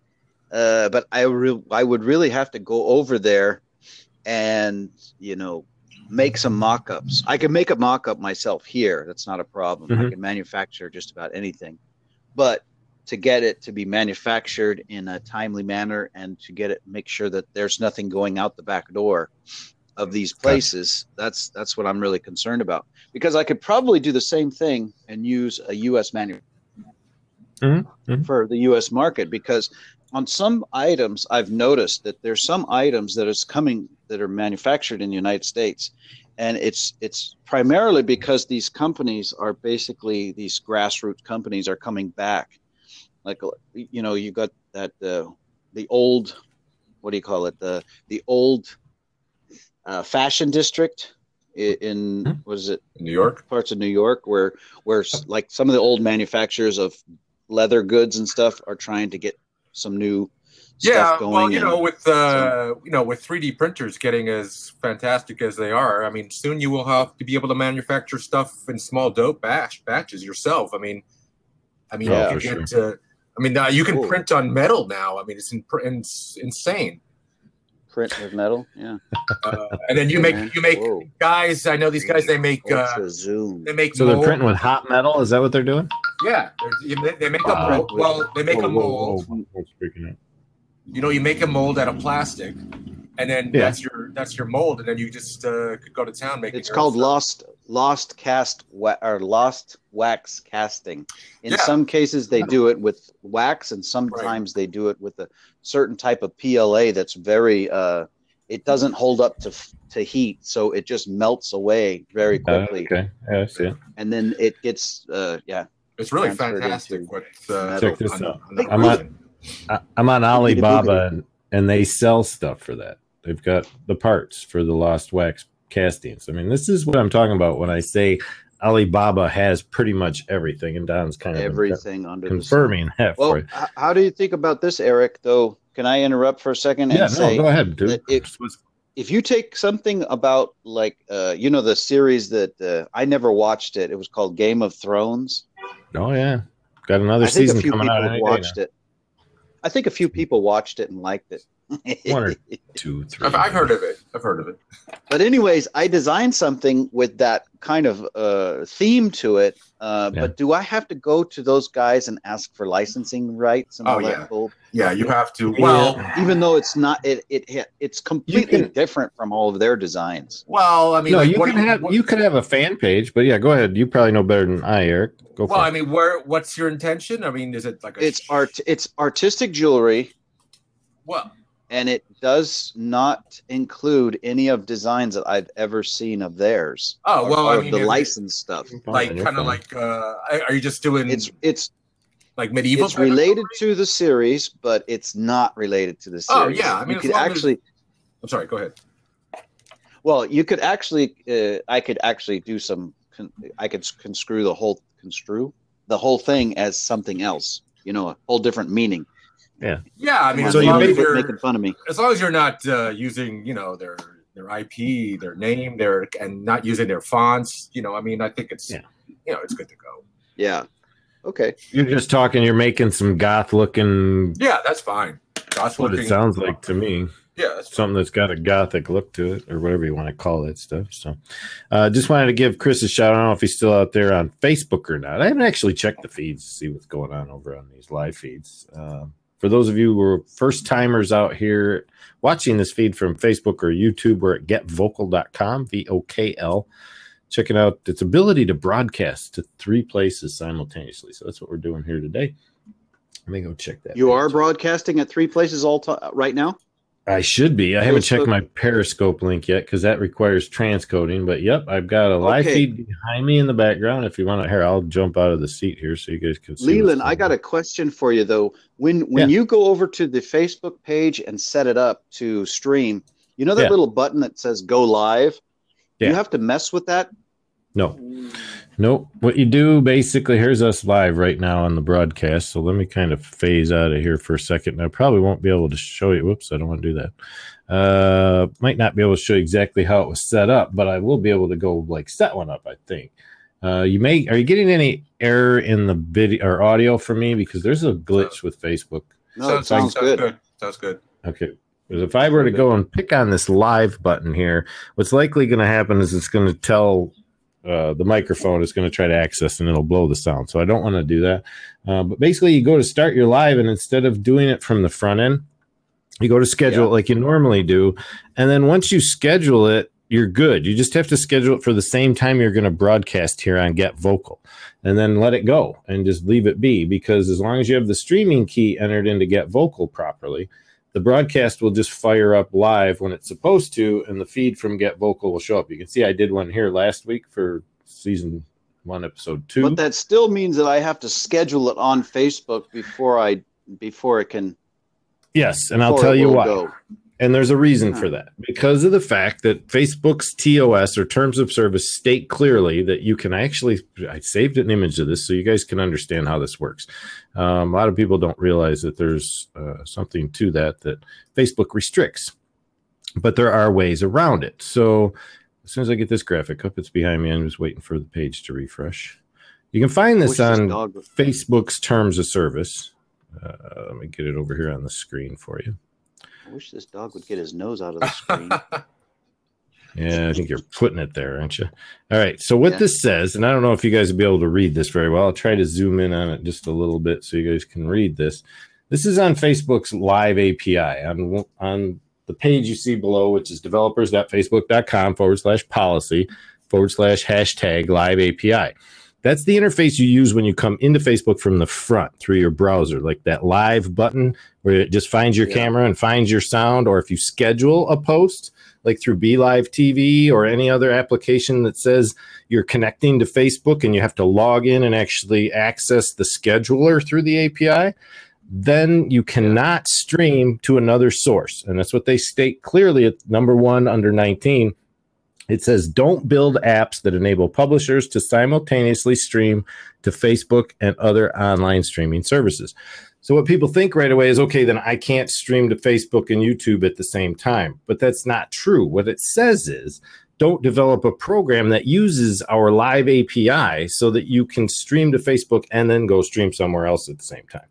Speaker 4: but I would really have to go over there and make some mock-ups. I can make a mock-up myself here. That's not a problem. I can manufacture just about anything, but to get it to be manufactured in a timely manner and to get it, make sure that there's nothing going out the back door of these places, that's what I'm really concerned about, because I could probably do the same thing and use a U.S. manufacturer for the U.S. market, because on some items, I've noticed that there's some items that are manufactured in the United States, and it's primarily because these companies are basically, these grassroots companies are coming back. Like, you got that the old, what do you call it? The old fashion district in what is it?
Speaker 5: New York,
Speaker 4: parts of New York, where like some of the old manufacturers of leather goods and stuff are trying to get some new stuff going.
Speaker 5: Well, with 3D printers getting as fantastic as they are, I mean, soon you will have to be able to manufacture stuff in small dope batches yourself. You can print on metal now. I mean, it's insane.
Speaker 4: Print with metal, yeah.
Speaker 5: And then you make guys. I know these guys. They make
Speaker 4: they
Speaker 5: make.
Speaker 1: So they're printing with hot metal. Is that what they're doing?
Speaker 5: Yeah, they make a mold. Well, they make a mold. You make a mold out of plastic, and then that's your mold, and then you just could go to town making.
Speaker 4: It's called lost wax casting. In some cases, they do it with wax, and sometimes they do it with a certain type of PLA that's very. It doesn't hold up to heat, so it just melts away very quickly.
Speaker 1: Okay, yeah, I see it.
Speaker 4: And then it gets
Speaker 5: It's really fantastic.
Speaker 1: Check this out. I'm on Alibaba, and they sell stuff for that. They've got the parts for the lost wax castings. I mean, this is what I'm talking about when I say Alibaba has pretty much everything, and Don's kind of
Speaker 4: everything under
Speaker 1: confirming that.
Speaker 4: Well, how do you think about this, Eric? Though, can I interrupt for a second and say,
Speaker 1: go ahead, dude.
Speaker 4: If you take something about like the series that I never watched it was called Game of Thrones.
Speaker 1: Oh yeah, got another season coming out.
Speaker 4: Watched it. I think a few people watched it and liked it.
Speaker 1: 1 or 2, 3.
Speaker 5: I've heard of it.
Speaker 4: But anyways, I designed something with that kind of theme to it. But do I have to go to those guys and ask for licensing rights and all that?
Speaker 5: Yeah, you have to.
Speaker 4: Well, even though it's not, it's completely different from all of their designs.
Speaker 5: Well, I mean,
Speaker 1: you could have a fan page, but yeah, go ahead. You probably know better than I, Eric. Go for it.
Speaker 5: I mean, what's your intention? I mean, is it like
Speaker 4: it's artistic jewelry.
Speaker 5: Well.
Speaker 4: And it does not include any of designs that I've ever seen of theirs.
Speaker 5: Oh, well,
Speaker 4: I mean, the licensed stuff.
Speaker 5: Like, kind of like, are you just doing...
Speaker 4: It's
Speaker 5: like medieval?
Speaker 4: It's related to the series, but it's not relaed to the series.
Speaker 5: Oh, yeah. I mean,
Speaker 4: you could actually...
Speaker 5: I'm sorry, go ahead.
Speaker 4: Well, you could actually... I could actually do some... I could construe the whole thing as something else. A whole different meaning.
Speaker 5: Yeah. I mean,
Speaker 4: so you're making fun of me.
Speaker 5: As long as you're not using, their IP, their name, and not using their fonts. I mean, I think it's, it's good to go.
Speaker 4: Yeah. Okay.
Speaker 1: You're just talking. You're making some goth looking.
Speaker 5: Yeah, that's fine.
Speaker 1: That's what it sounds like to me.
Speaker 5: Yeah, that's
Speaker 1: something that's got a gothic look to it, or whatever you want to call that stuff. So just wanted to give Chris a shout. I don't know if he's still out there on Facebook or not. I haven't actually checked the feeds to see what's going on over on these live feeds. For those of you who are first timers out here watching this feed from Facebook or YouTube, we're at getvocal.com, VOKL. Checking out its ability to broadcast to 3 places simultaneously. So that's what we're doing here today. Let me go check that.
Speaker 4: You are broadcasting at 3 places right now?
Speaker 1: I should be. I haven't checked my Periscope link yet because that requires transcoding. But yep, I've got a live feed behind me in the background. If you want to, here, I'll jump out of the seat here so you guys can see.
Speaker 4: Leland, I got a question for you though. When you go over to the Facebook page and set it up to stream, you know that little button that says "Go Live"? Do you have to mess with that?
Speaker 1: No. Nope. What you do basically, here's us live right now on the broadcast. So let me kind of phase out of here for a second. I probably won't be able to show you. Whoops, I don't want to do that. Might not be able to show you exactly how it was set up, but I will be able to go like set one up, I think. Are you getting any error in the video or audio from me? Because there's a glitch with Facebook.
Speaker 4: No, it sounds good.
Speaker 5: Sounds good.
Speaker 1: Okay. Because if I were to go and pick on this live button here, what's likely going to happen is it's going to tell the microphone is going to try to access and it'll blow the sound. So I don't want to do that. But basically you go to start your live, and instead of doing it from the front end, you go to schedule it like you normally do. And then once you schedule it, you're good. You just have to schedule it for the same time you're going to broadcast here on Get Vocal, and then let it go and just leave it be, because as long as you have the streaming key entered into Get Vocal properly, the broadcast will just fire up live when it's supposed to, and the feed from Get Vocal will show up. You can see I did one here last week for season 1, episode 2.
Speaker 4: But that still means that I have to schedule it on Facebook before it can.
Speaker 1: Yes, and I'll tell you why. Go. And there's a reason for that. Because of the fact that Facebook's TOS, or Terms of Service, state clearly that you can actually, I saved an image of this so you guys can understand how this works. A lot of people don't realize that there's something to that Facebook restricts. But there are ways around it. So as soon as I get this graphic up, it's behind me. I'm just waiting for the page to refresh. You can find this on Facebook's Terms of Service. Let me get it over here on the screen for you.
Speaker 4: I wish this dog would get his nose out of the screen.
Speaker 1: Yeah, I think you're putting it there, aren't you? All right. So what this says, and I don't know if you guys will be able to read this very well. I'll try to zoom in on it just a little bit so you guys can read this. This is on Facebook's Live API. On the page you see below, which is developers.facebook.com/policy/# live API. That's the interface you use when you come into Facebook from the front through your browser, like that live button where it just finds your camera and finds your sound. Or if you schedule a post, like through BCBLive TV or any other application that says you're connecting to Facebook and you have to log in and actually access the scheduler through the API, then you cannot stream to another source. And that's what they state clearly at number 1 under 19. It says, don't build apps that enable publishers to simultaneously stream to Facebook and other online streaming services. So what people think right away is, okay, then I can't stream to Facebook and YouTube at the same time. But that's not true. What it says is, don't develop a program that uses our live API so that you can stream to Facebook and then go stream somewhere else at the same time.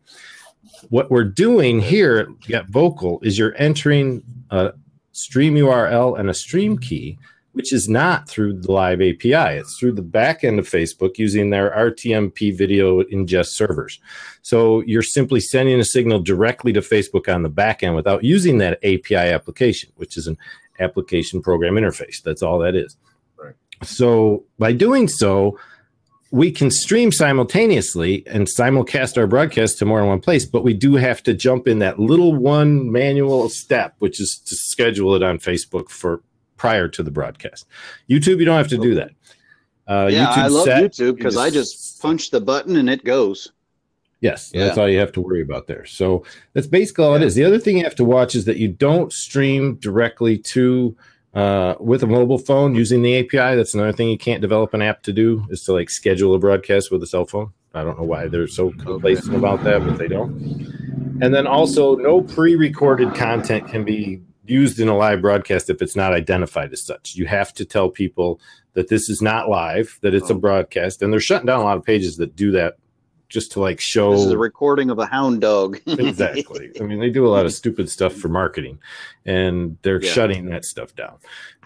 Speaker 1: What we're doing here at Get Vocal is you're entering a stream URL and a stream key, which is not through the live API. It's through the back end of Facebook using their RTMP video ingest servers. So you're simply sending a signal directly to Facebook on the back end without using that API application, which is an application program interface. That's all that is. Right. So by doing so, we can stream simultaneously and simulcast our broadcast to more than one place, but we do have to jump in that little one manual step, which is to schedule it on Facebook for prior to the broadcast. YouTube, you don't have to do that.
Speaker 4: I love YouTube because I just punch the button and it goes.
Speaker 1: Yes, that's all you have to worry about there. So that's basically all it is. The other thing you have to watch is that you don't stream directly to with a mobile phone using the API. That's another thing you can't develop an app to do, is to like schedule a broadcast with a cell phone. I don't know why they're so complacent about that, but they don't. And then also, no pre-recorded content can be used in a live broadcast if it's not identified as such. You have to tell people that this is not live, that it's a broadcast, and they're shutting down a lot of pages that do that just to like show.
Speaker 4: This is a recording of a hound dog.
Speaker 1: Exactly. I mean, they do a lot of stupid stuff for marketing, and they're shutting that stuff down.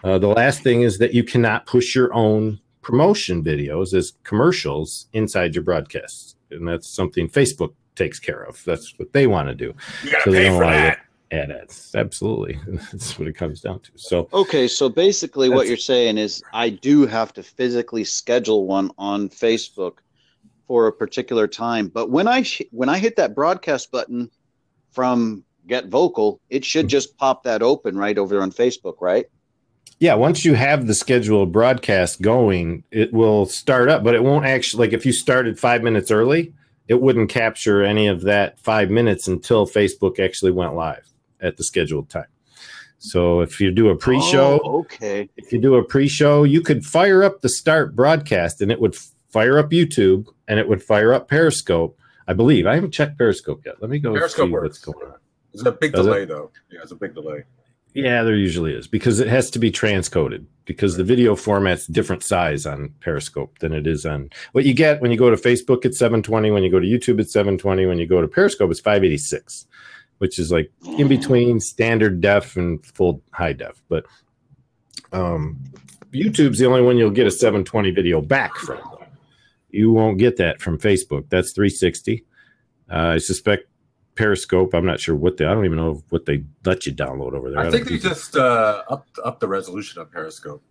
Speaker 1: The last thing is that you cannot push your own promotion videos as commercials inside your broadcasts, and that's something Facebook takes care of. That's what they want to do.
Speaker 5: You gotta pay for that.
Speaker 1: Ads. Absolutely. That's what it comes down to. So
Speaker 4: okay, so basically what you're saying is I do have to physically schedule one on Facebook for a particular time. But when I hit that broadcast button from Get Vocal, it should just pop that open right over there on Facebook, right?
Speaker 1: Yeah, once you have the scheduled broadcast going, it will start up, but it won't actually, like if you started 5 minutes early, it wouldn't capture any of that 5 minutes until Facebook actually went live at the scheduled time. So if you do a pre-show, if you do a pre-show, you could fire up the start broadcast and it would fire up YouTube and it would fire up Periscope. I believe. I haven't checked Periscope yet. Let me go see what's going on.
Speaker 5: There's a big delay though. Yeah, it's a big delay.
Speaker 1: Yeah, there usually is, because it has to be transcoded, because the video format's different size on Periscope than it is on what you get when you go to Facebook. It's 720. When you go to YouTube, it's 720. When you go to Periscope, it's 586, which is like in between standard def and full high def. But YouTube's the only one you'll get a 720 video back from. You won't get that from Facebook. That's 360. I suspect Periscope, I'm not sure what I don't even know what they let you download over there.
Speaker 5: I think they just up the resolution of Periscope.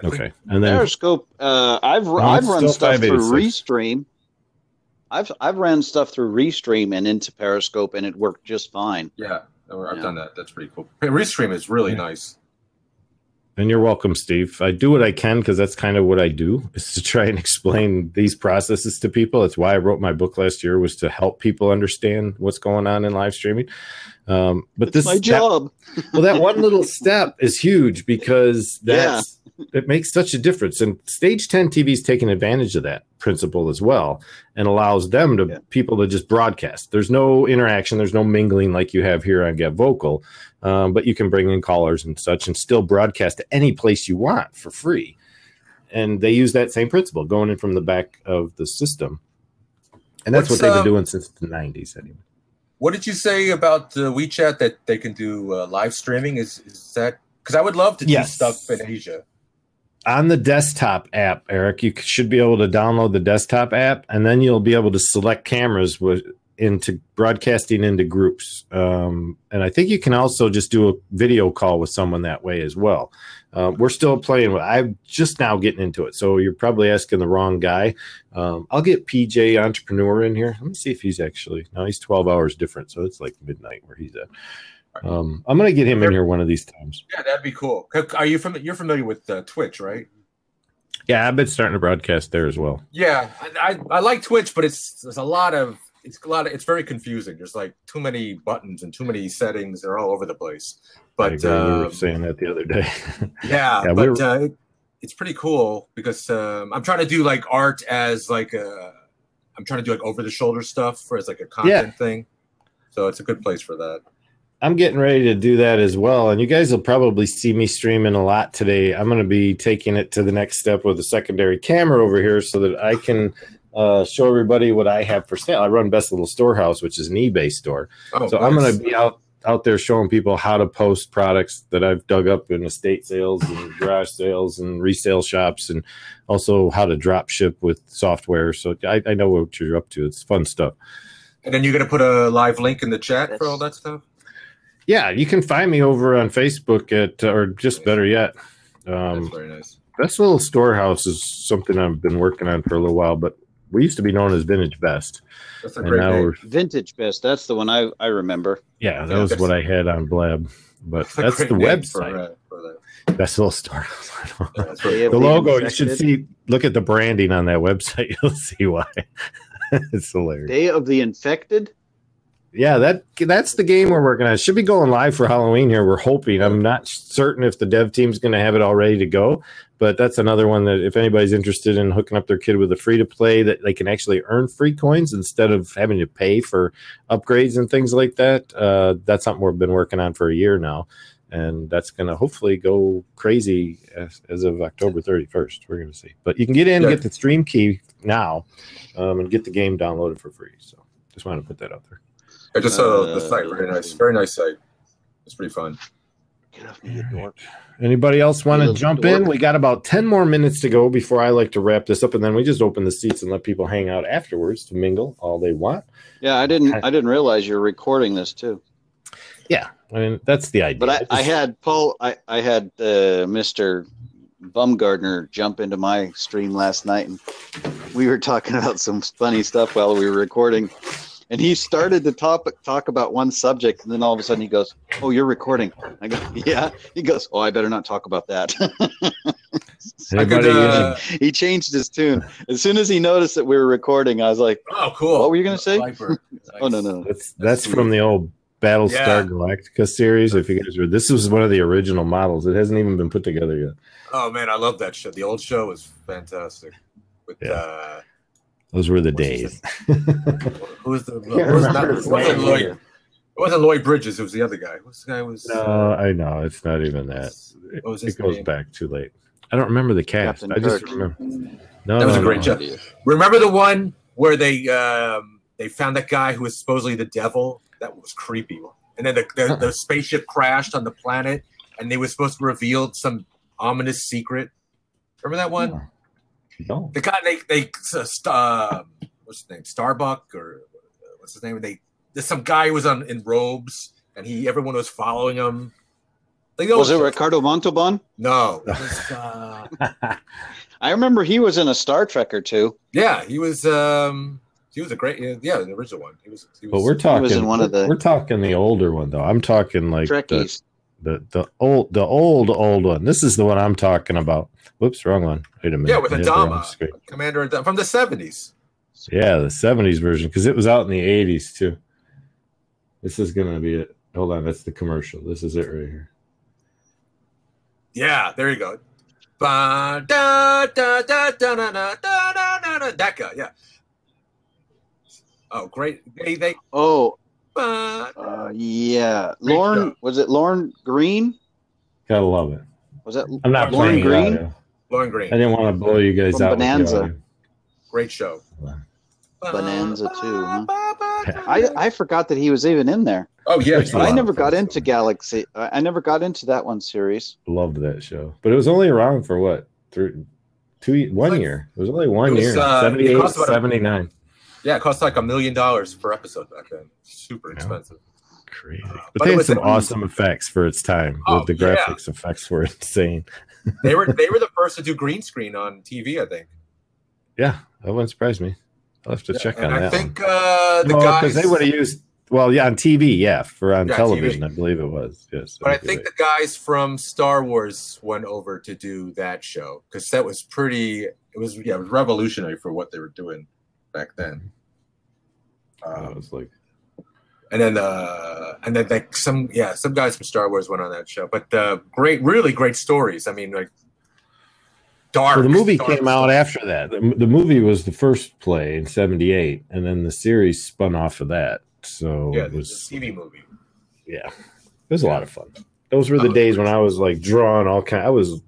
Speaker 1: Okay, and then
Speaker 4: Periscope, I've run stuff through Restream. I've ran stuff through Restream and into Periscope, and it worked just fine.
Speaker 5: Yeah, I've done that. That's pretty cool. Restream is really nice.
Speaker 1: And you're welcome, Steve. I do what I can because that's kind of what I do, is to try and explain these processes to people. That's why I wrote my book last year, was to help people understand what's going on in live streaming. But
Speaker 4: it's my job.
Speaker 1: Well, that one little step is huge, because it makes such a difference. And Stage 10 TV is taking advantage of that principle as well, and allows them to people to just broadcast. There's no interaction. There's no mingling like you have here on Get Vocal. But you can bring in callers and such and still broadcast to any place you want for free. And they use that same principle going in from the back of the system. And that's what they've been doing since the 90s anyway.
Speaker 5: What did you say about WeChat, that they can do live streaming? Is that, because I would love to do stuff in Asia.
Speaker 1: On the desktop app, Eric, you should be able to download the desktop app, and then you'll be able to select cameras into broadcasting into groups. And I think you can also just do a video call with someone that way as well. We're still playing with, I'm just now getting into it. So you're probably asking the wrong guy. I'll get PJ Entrepreneur in here. Let me see if he's actually, no, he's 12 hours different. So it's like midnight where he's at. I'm going to get him in here one of these times.
Speaker 5: Yeah, that'd be cool. Are you you're familiar with Twitch, right?
Speaker 1: Yeah, I've been starting to broadcast there as well.
Speaker 5: Yeah, I like Twitch, but it's very confusing. There's like too many buttons and too many settings. They're all over the place. But
Speaker 1: we were saying that the other day.
Speaker 5: It's pretty cool, because I'm trying to do like art as like I'm trying to do like over the shoulder stuff as like a content thing. So it's a good place for that.
Speaker 1: I'm getting ready to do that as well. And you guys will probably see me streaming a lot today. I'm going to be taking it to the next step with a secondary camera over here so that I can show everybody what I have for sale. I run Best Little Storehouse, which is an eBay store. So I'm going to be out there showing people how to post products that I've dug up in estate sales and garage sales and resale shops, and also how to drop ship with software. So I know what you're up to. It's fun stuff.
Speaker 5: And then you're going to put a live link in the chat for all that stuff?
Speaker 1: Yeah, you can find me over on Facebook or just better yet.
Speaker 5: That's very nice.
Speaker 1: Best Little Storehouse is something I've been working on for a little while, but we used to be known as Vintage Best.
Speaker 5: That's a great name.
Speaker 4: Vintage Best. That's the one I remember.
Speaker 1: Yeah, that was what I had on Blab. But that's the website. Best Little Storehouse. The logo, you should see. Look at the branding on that website. You'll see why. It's hilarious.
Speaker 4: Day of the Infected?
Speaker 1: Yeah, that's the game we're working on. It should be going live for Halloween here. We're hoping. I'm not certain if the dev team's going to have it all ready to go, but that's another one that if anybody's interested in hooking up their kid with a free-to-play, that they can actually earn free coins instead of having to pay for upgrades and things like that. That's something we've been working on for a year now, and that's going to hopefully go crazy as of October 31st. We're going to see. But you can get in, get the stream key now, and get the game downloaded for free. So just wanted to put that out there.
Speaker 5: I just saw the site. Very nice site. It's pretty fun.
Speaker 4: Get off me, you dork.
Speaker 1: Anybody else want to jump in? We got about 10 more minutes to go before I like to wrap this up, and then we just open the seats and let people hang out afterwards to mingle all they want.
Speaker 4: Yeah, I didn't realize you're recording this too.
Speaker 1: Yeah, I mean that's the idea.
Speaker 4: But I had Mr. Bumgardner jump into my stream last night, and we were talking about some funny stuff while we were recording. And he started to talk about one subject, and then all of a sudden he goes, "Oh, you're recording." I go, "Yeah." He goes, "Oh, I better not talk about that." He changed his tune as soon as he noticed that we were recording. I was like,
Speaker 5: "Oh, cool."
Speaker 4: What were you going to say?
Speaker 5: Nice.
Speaker 4: Oh no.
Speaker 1: That's from the old Battlestar Galactica series. If you guys read, this was one of the original models. It hasn't even been put together yet.
Speaker 5: Oh man, I love that show. The old show was fantastic. With
Speaker 1: those were the days.
Speaker 5: It wasn't Lloyd Bridges. It was the other guy. What's the guy was?
Speaker 1: No, I know it's not even that. It goes back too late. I don't remember the cast.
Speaker 4: Captain
Speaker 1: I just
Speaker 4: Kirk.
Speaker 1: remember.
Speaker 5: That was a great show. Remember the one where they found that guy who was supposedly the devil? That was creepy. And then the spaceship crashed on the planet, and they were supposed to reveal some ominous secret. Remember that one?
Speaker 1: No.
Speaker 5: The guy what's his name? Starbuck or what's his name? There's some guy who was in robes, and everyone was following him.
Speaker 4: Was it Ricardo Montalban?
Speaker 5: No. It was,
Speaker 4: I remember he was in a Star Trek or two.
Speaker 5: Yeah, he was a great the original one. He was
Speaker 1: but we're talking
Speaker 4: he was in one of the
Speaker 1: we're talking the older one though. I'm talking like
Speaker 4: Trekkies.
Speaker 1: The old one. This is the one I'm talking about. Whoops, wrong one. Wait a minute.
Speaker 5: Yeah, with Adama, Commander Adama, from the 70s.
Speaker 1: Yeah, the 70s version, because it was out in the 80s too. This is gonna be it. Hold on, that's the commercial. This is it right here.
Speaker 5: Yeah, there you go. That guy, yeah. Oh, great.
Speaker 4: Yeah. Lauren, was it Lauren Green?
Speaker 1: Gotta love it.
Speaker 4: Was that
Speaker 1: I'm not
Speaker 4: Lauren
Speaker 1: playing
Speaker 4: Green?
Speaker 5: Lauren Green.
Speaker 1: I didn't want to blow you guys
Speaker 4: From
Speaker 1: out.
Speaker 4: Bonanza.
Speaker 5: Great show.
Speaker 4: Bonanza too. Huh? I forgot that he was even in there.
Speaker 5: Oh yeah,
Speaker 4: I never got into Galaxy. I never got into that one series.
Speaker 1: Loved that show, but it was only around for what? 1 year. It was only 1 year. 78, 79.
Speaker 5: Yeah, it cost like $1 million per episode back then. Super expensive.
Speaker 1: Crazy. But they had some awesome effects for its time. The graphics effects were insane.
Speaker 5: They were the first to do green screen on TV, I think.
Speaker 1: Yeah, that wouldn't surprise me. I'll have to check on that.
Speaker 5: I think the guys,
Speaker 1: because they would have used on TV, on television, TV. I believe it was. Yes,
Speaker 5: but I think the guys from Star Wars went over to do that show because that was pretty. It was revolutionary for what they were doing back then.
Speaker 1: It was like,
Speaker 5: and then like some guys from Star Wars went on that show, but really great stories. I mean, like dark.
Speaker 1: So the movie came out after that. The movie was the first play in '78, and then the series spun off of that. So it was
Speaker 5: a TV movie.
Speaker 1: Yeah, it was a lot of fun. Those were the days when I was like drawing all kind. I was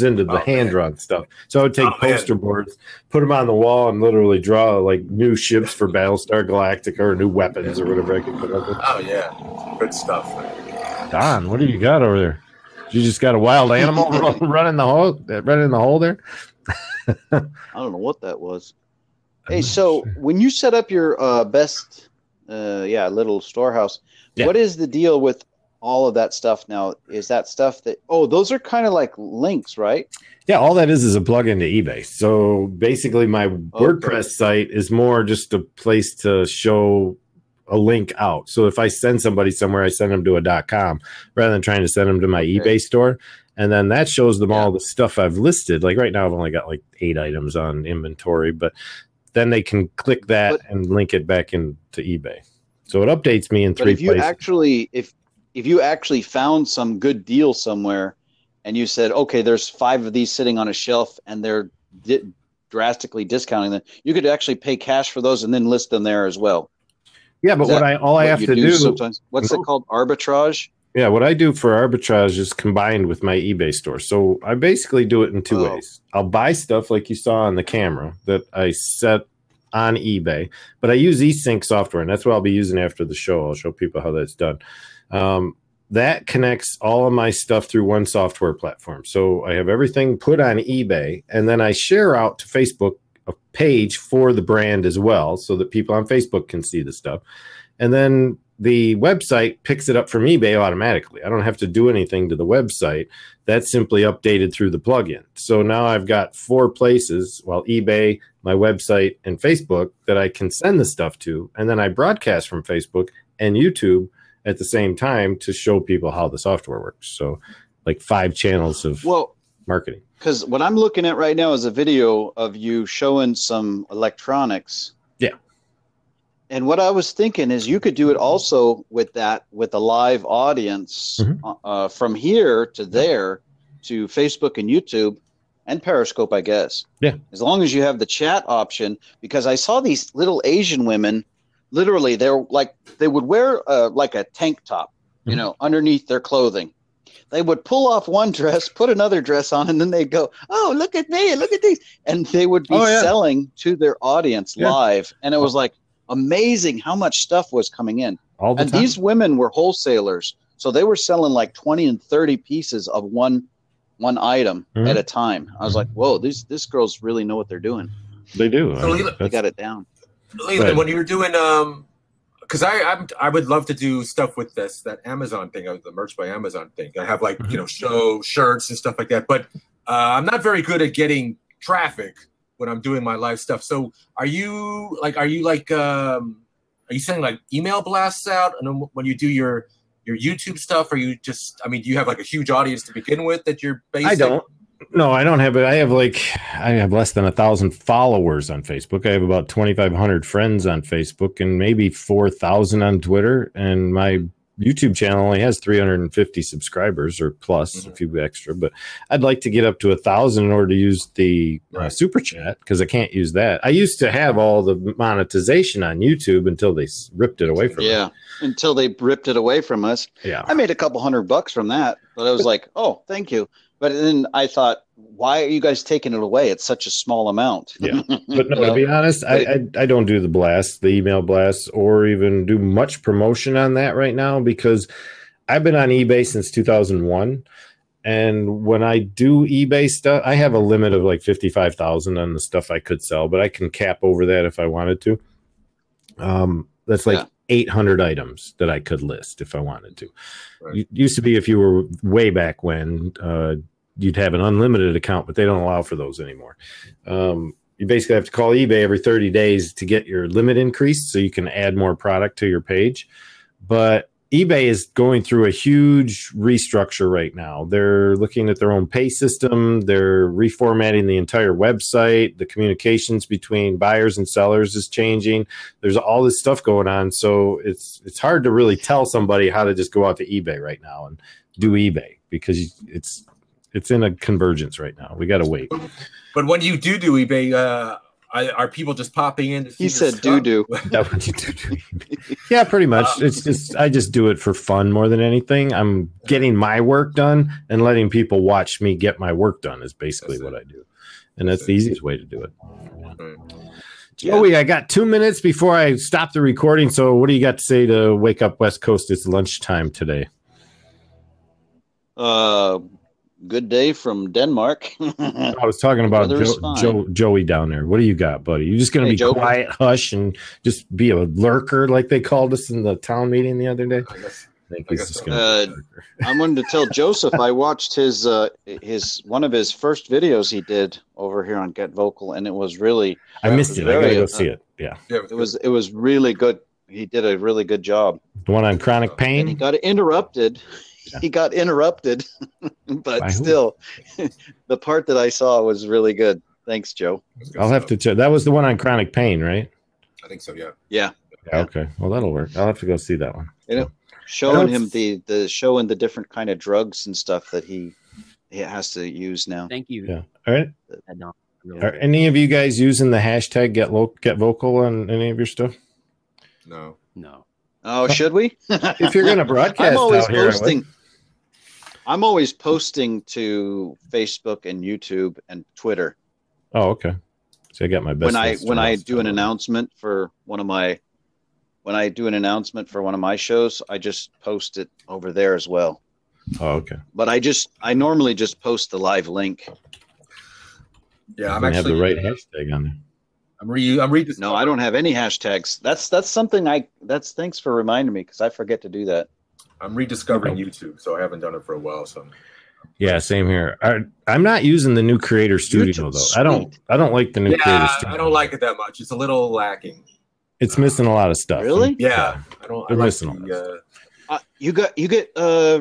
Speaker 1: into the hand drawn stuff. So I would take poster boards, put them on the wall, and literally draw like new ships for Battlestar Galactica or new weapons or whatever I could put up with.
Speaker 5: Oh yeah, good stuff.
Speaker 1: Don, what do you got over there? You just got a wild animal running the hole there?
Speaker 4: I don't know what that was. Hey, so when you set up your best little storehouse, what is the deal with all of that stuff now? Is that stuff those are kind of like links, right?
Speaker 1: Yeah, all that is a plug-in to eBay. So basically my WordPress site is more just a place to show a link out. So if I send somebody somewhere, I send them to a .com rather than trying to send them to my eBay store. And then that shows them all the stuff I've listed. Like right now I've only got like 8 items on inventory, but then they can click that and link it back into eBay. So it updates me in 3 places.
Speaker 4: If you actually found some good deal somewhere and you said, okay, there's 5 of these sitting on a shelf and they're drastically discounting them, you could actually pay cash for those and then list them there as well.
Speaker 1: Yeah, but all I have to do
Speaker 4: sometimes. What's it called? Arbitrage?
Speaker 1: Yeah, what I do for arbitrage is combined with my eBay store. So I basically do it in two ways. I'll buy stuff like you saw on the camera that I set on eBay, but I use eSync software, and that's what I'll be using after the show. I'll show people how that's done. That connects all of my stuff through one software platform. So I have everything put on eBay, and then I share out to Facebook a page for the brand as well, so that people on Facebook can see the stuff. And then the website picks it up from eBay automatically. I don't have to do anything to the website. That's simply updated through the plugin. So now I've got 4 places, well, eBay, my website, and Facebook, that I can send the stuff to. And then I broadcast from Facebook and YouTube at the same time to show people how the software works. So like 5 channels of marketing.
Speaker 4: Because what I'm looking at right now is a video of you showing some electronics.
Speaker 1: Yeah.
Speaker 4: And what I was thinking is you could do it also with that, with a live audience from here to there to Facebook and YouTube and Periscope, I guess.
Speaker 1: Yeah.
Speaker 4: As long as you have the chat option, because I saw these little Asian women, literally, they're like, they would wear like a tank top, you know, underneath their clothing. They would pull off one dress, put another dress on, and then they'd go, "Oh, look at me, look at these," and they would be selling to their audience live, and it was like amazing how much stuff was coming in.
Speaker 1: All the time.
Speaker 4: These women were wholesalers, so they were selling like 20 and 30 pieces of one item at a time. I was like, "Whoa, these girls really know what they're doing."
Speaker 1: They do.
Speaker 5: So
Speaker 4: they got it down.
Speaker 5: Leland, when you were doing because I would love to do stuff with that Amazon thing, the merch by Amazon thing. I have like show shirts and stuff like that, but I'm not very good at getting traffic when I'm doing my live stuff. So are you sending like email blasts out, and when you do your YouTube stuff, are you just, I mean, do you have like a huge audience to begin with that you're basing?
Speaker 1: I don't. No, I don't have it. I have less than 1,000 followers on Facebook. I have about 2,500 friends on Facebook and maybe 4,000 on Twitter. And my YouTube channel only has 350 subscribers or plus a few extra. But I'd like to get up to 1,000 in order to use the super chat, because I can't use that. I used to have all the monetization on YouTube until they ripped it away from us.
Speaker 4: Yeah, until they ripped it away from us.
Speaker 1: Yeah,
Speaker 4: I made a couple $100 from that, but I was like, oh, thank you. But then I thought, why are you guys taking it away? It's such a small amount.
Speaker 1: Yeah, but no, to be honest, I don't do the blasts, the email blasts, or even do much promotion on that right now, because I've been on eBay since 2001. And when I do eBay stuff, I have a limit of like 55,000 on the stuff I could sell, but I can cap over that if I wanted to. That's like 800 items that I could list if I wanted to. Right. It used to be, if you were way back when, you'd have an unlimited account, but they don't allow for those anymore. You basically have to call eBay every 30 days to get your limit increased so you can add more product to your page. But eBay is going through a huge restructure right now. They're looking at their own pay system. They're reformatting the entire website. The communications between buyers and sellers is changing. There's all this stuff going on. So it's hard to really tell somebody how to just go out to eBay right now and do eBay, because it's in a convergence right now. We got to wait.
Speaker 5: But when you do eBay, are people just popping in?
Speaker 4: He said do.
Speaker 1: Yeah, pretty much. It's just, I just do it for fun more than anything. I'm getting my work done and letting people watch me get my work done is basically what I do. And that's the easiest way to do it. Joey, I got 2 minutes before I stop the recording. So what do you got to say to Wake Up West Coast? It's lunchtime today.
Speaker 4: Good day from Denmark.
Speaker 1: I was talking about Joey down there. What do you got, buddy? You just going to be Joey, quiet, hush, and just be a lurker like they called us in the town meeting the other day? I think he's just going to be a lurker.
Speaker 4: I wanted to tell Joseph I watched his one of his first videos he did over here on Get Vocal, and it was really
Speaker 1: I missed it. I got to go see it. Yeah.
Speaker 4: It was really good. He did a really good job.
Speaker 1: The one on chronic pain?
Speaker 4: And he got interrupted. Yeah. He got interrupted, but still, the part that I saw was really good. Thanks, Joe.
Speaker 1: I'll have to check. That was the one on chronic pain, right?
Speaker 5: I think so. Yeah.
Speaker 4: Yeah.
Speaker 1: Okay. Well, that'll work. I'll have to go see that one.
Speaker 4: You know, showing him showing the different kind of drugs and stuff that he has to use now.
Speaker 6: Thank you.
Speaker 1: Yeah. All right. Are any of you guys using the hashtag Get Vocal on any of your stuff?
Speaker 5: No.
Speaker 4: Oh, should we?
Speaker 1: If you're going to broadcast,
Speaker 4: I'm always
Speaker 1: out here,
Speaker 4: posting. I'm always posting to Facebook and YouTube and Twitter.
Speaker 1: Oh, okay. So I got my best.
Speaker 4: When I do an announcement for one of my shows, I just post it over there as well.
Speaker 1: Oh, okay.
Speaker 4: But I normally just post the live link.
Speaker 5: Yeah, I'm
Speaker 1: actually
Speaker 5: have
Speaker 1: the right hashtag on there.
Speaker 5: I'm reading.
Speaker 4: No, I don't have any hashtags. That's something thanks for reminding me, because I forget to do that.
Speaker 5: I'm rediscovering YouTube, so I haven't done it for a while. So
Speaker 1: yeah, same here. I'm not using the new Creator Studio though. I don't like the new Creator Studio.
Speaker 5: I don't like it that much. It's a little lacking.
Speaker 1: It's missing a lot of stuff.
Speaker 4: Really?
Speaker 5: Yeah.
Speaker 1: They're missing a lot of stuff.
Speaker 4: You get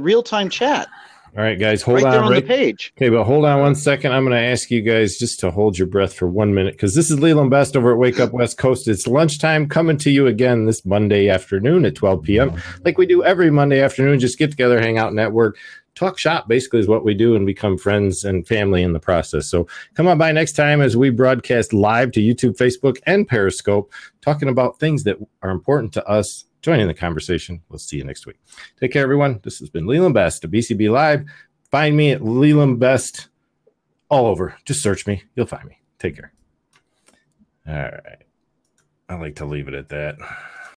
Speaker 4: real-time chat.
Speaker 1: All right, guys, hold
Speaker 4: right
Speaker 1: on.
Speaker 4: There on the page.
Speaker 1: Okay, but hold on 1 second. I'm going to ask you guys just to hold your breath for 1 minute, because this is Leland Best over at Wake Up West Coast. It's lunchtime, coming to you again this Monday afternoon at 12 p.m. like we do every Monday afternoon. Just get together, hang out, network, talk shop, basically is what we do, and become friends and family in the process. So come on by next time as we broadcast live to YouTube, Facebook, and Periscope, talking about things that are important to us. Join in the conversation. We'll see you next week. Take care, everyone. This has been Leland Best, a BCBLive. Find me at Leland Best all over. Just search me. You'll find me. Take care. All right. I like to leave it at that.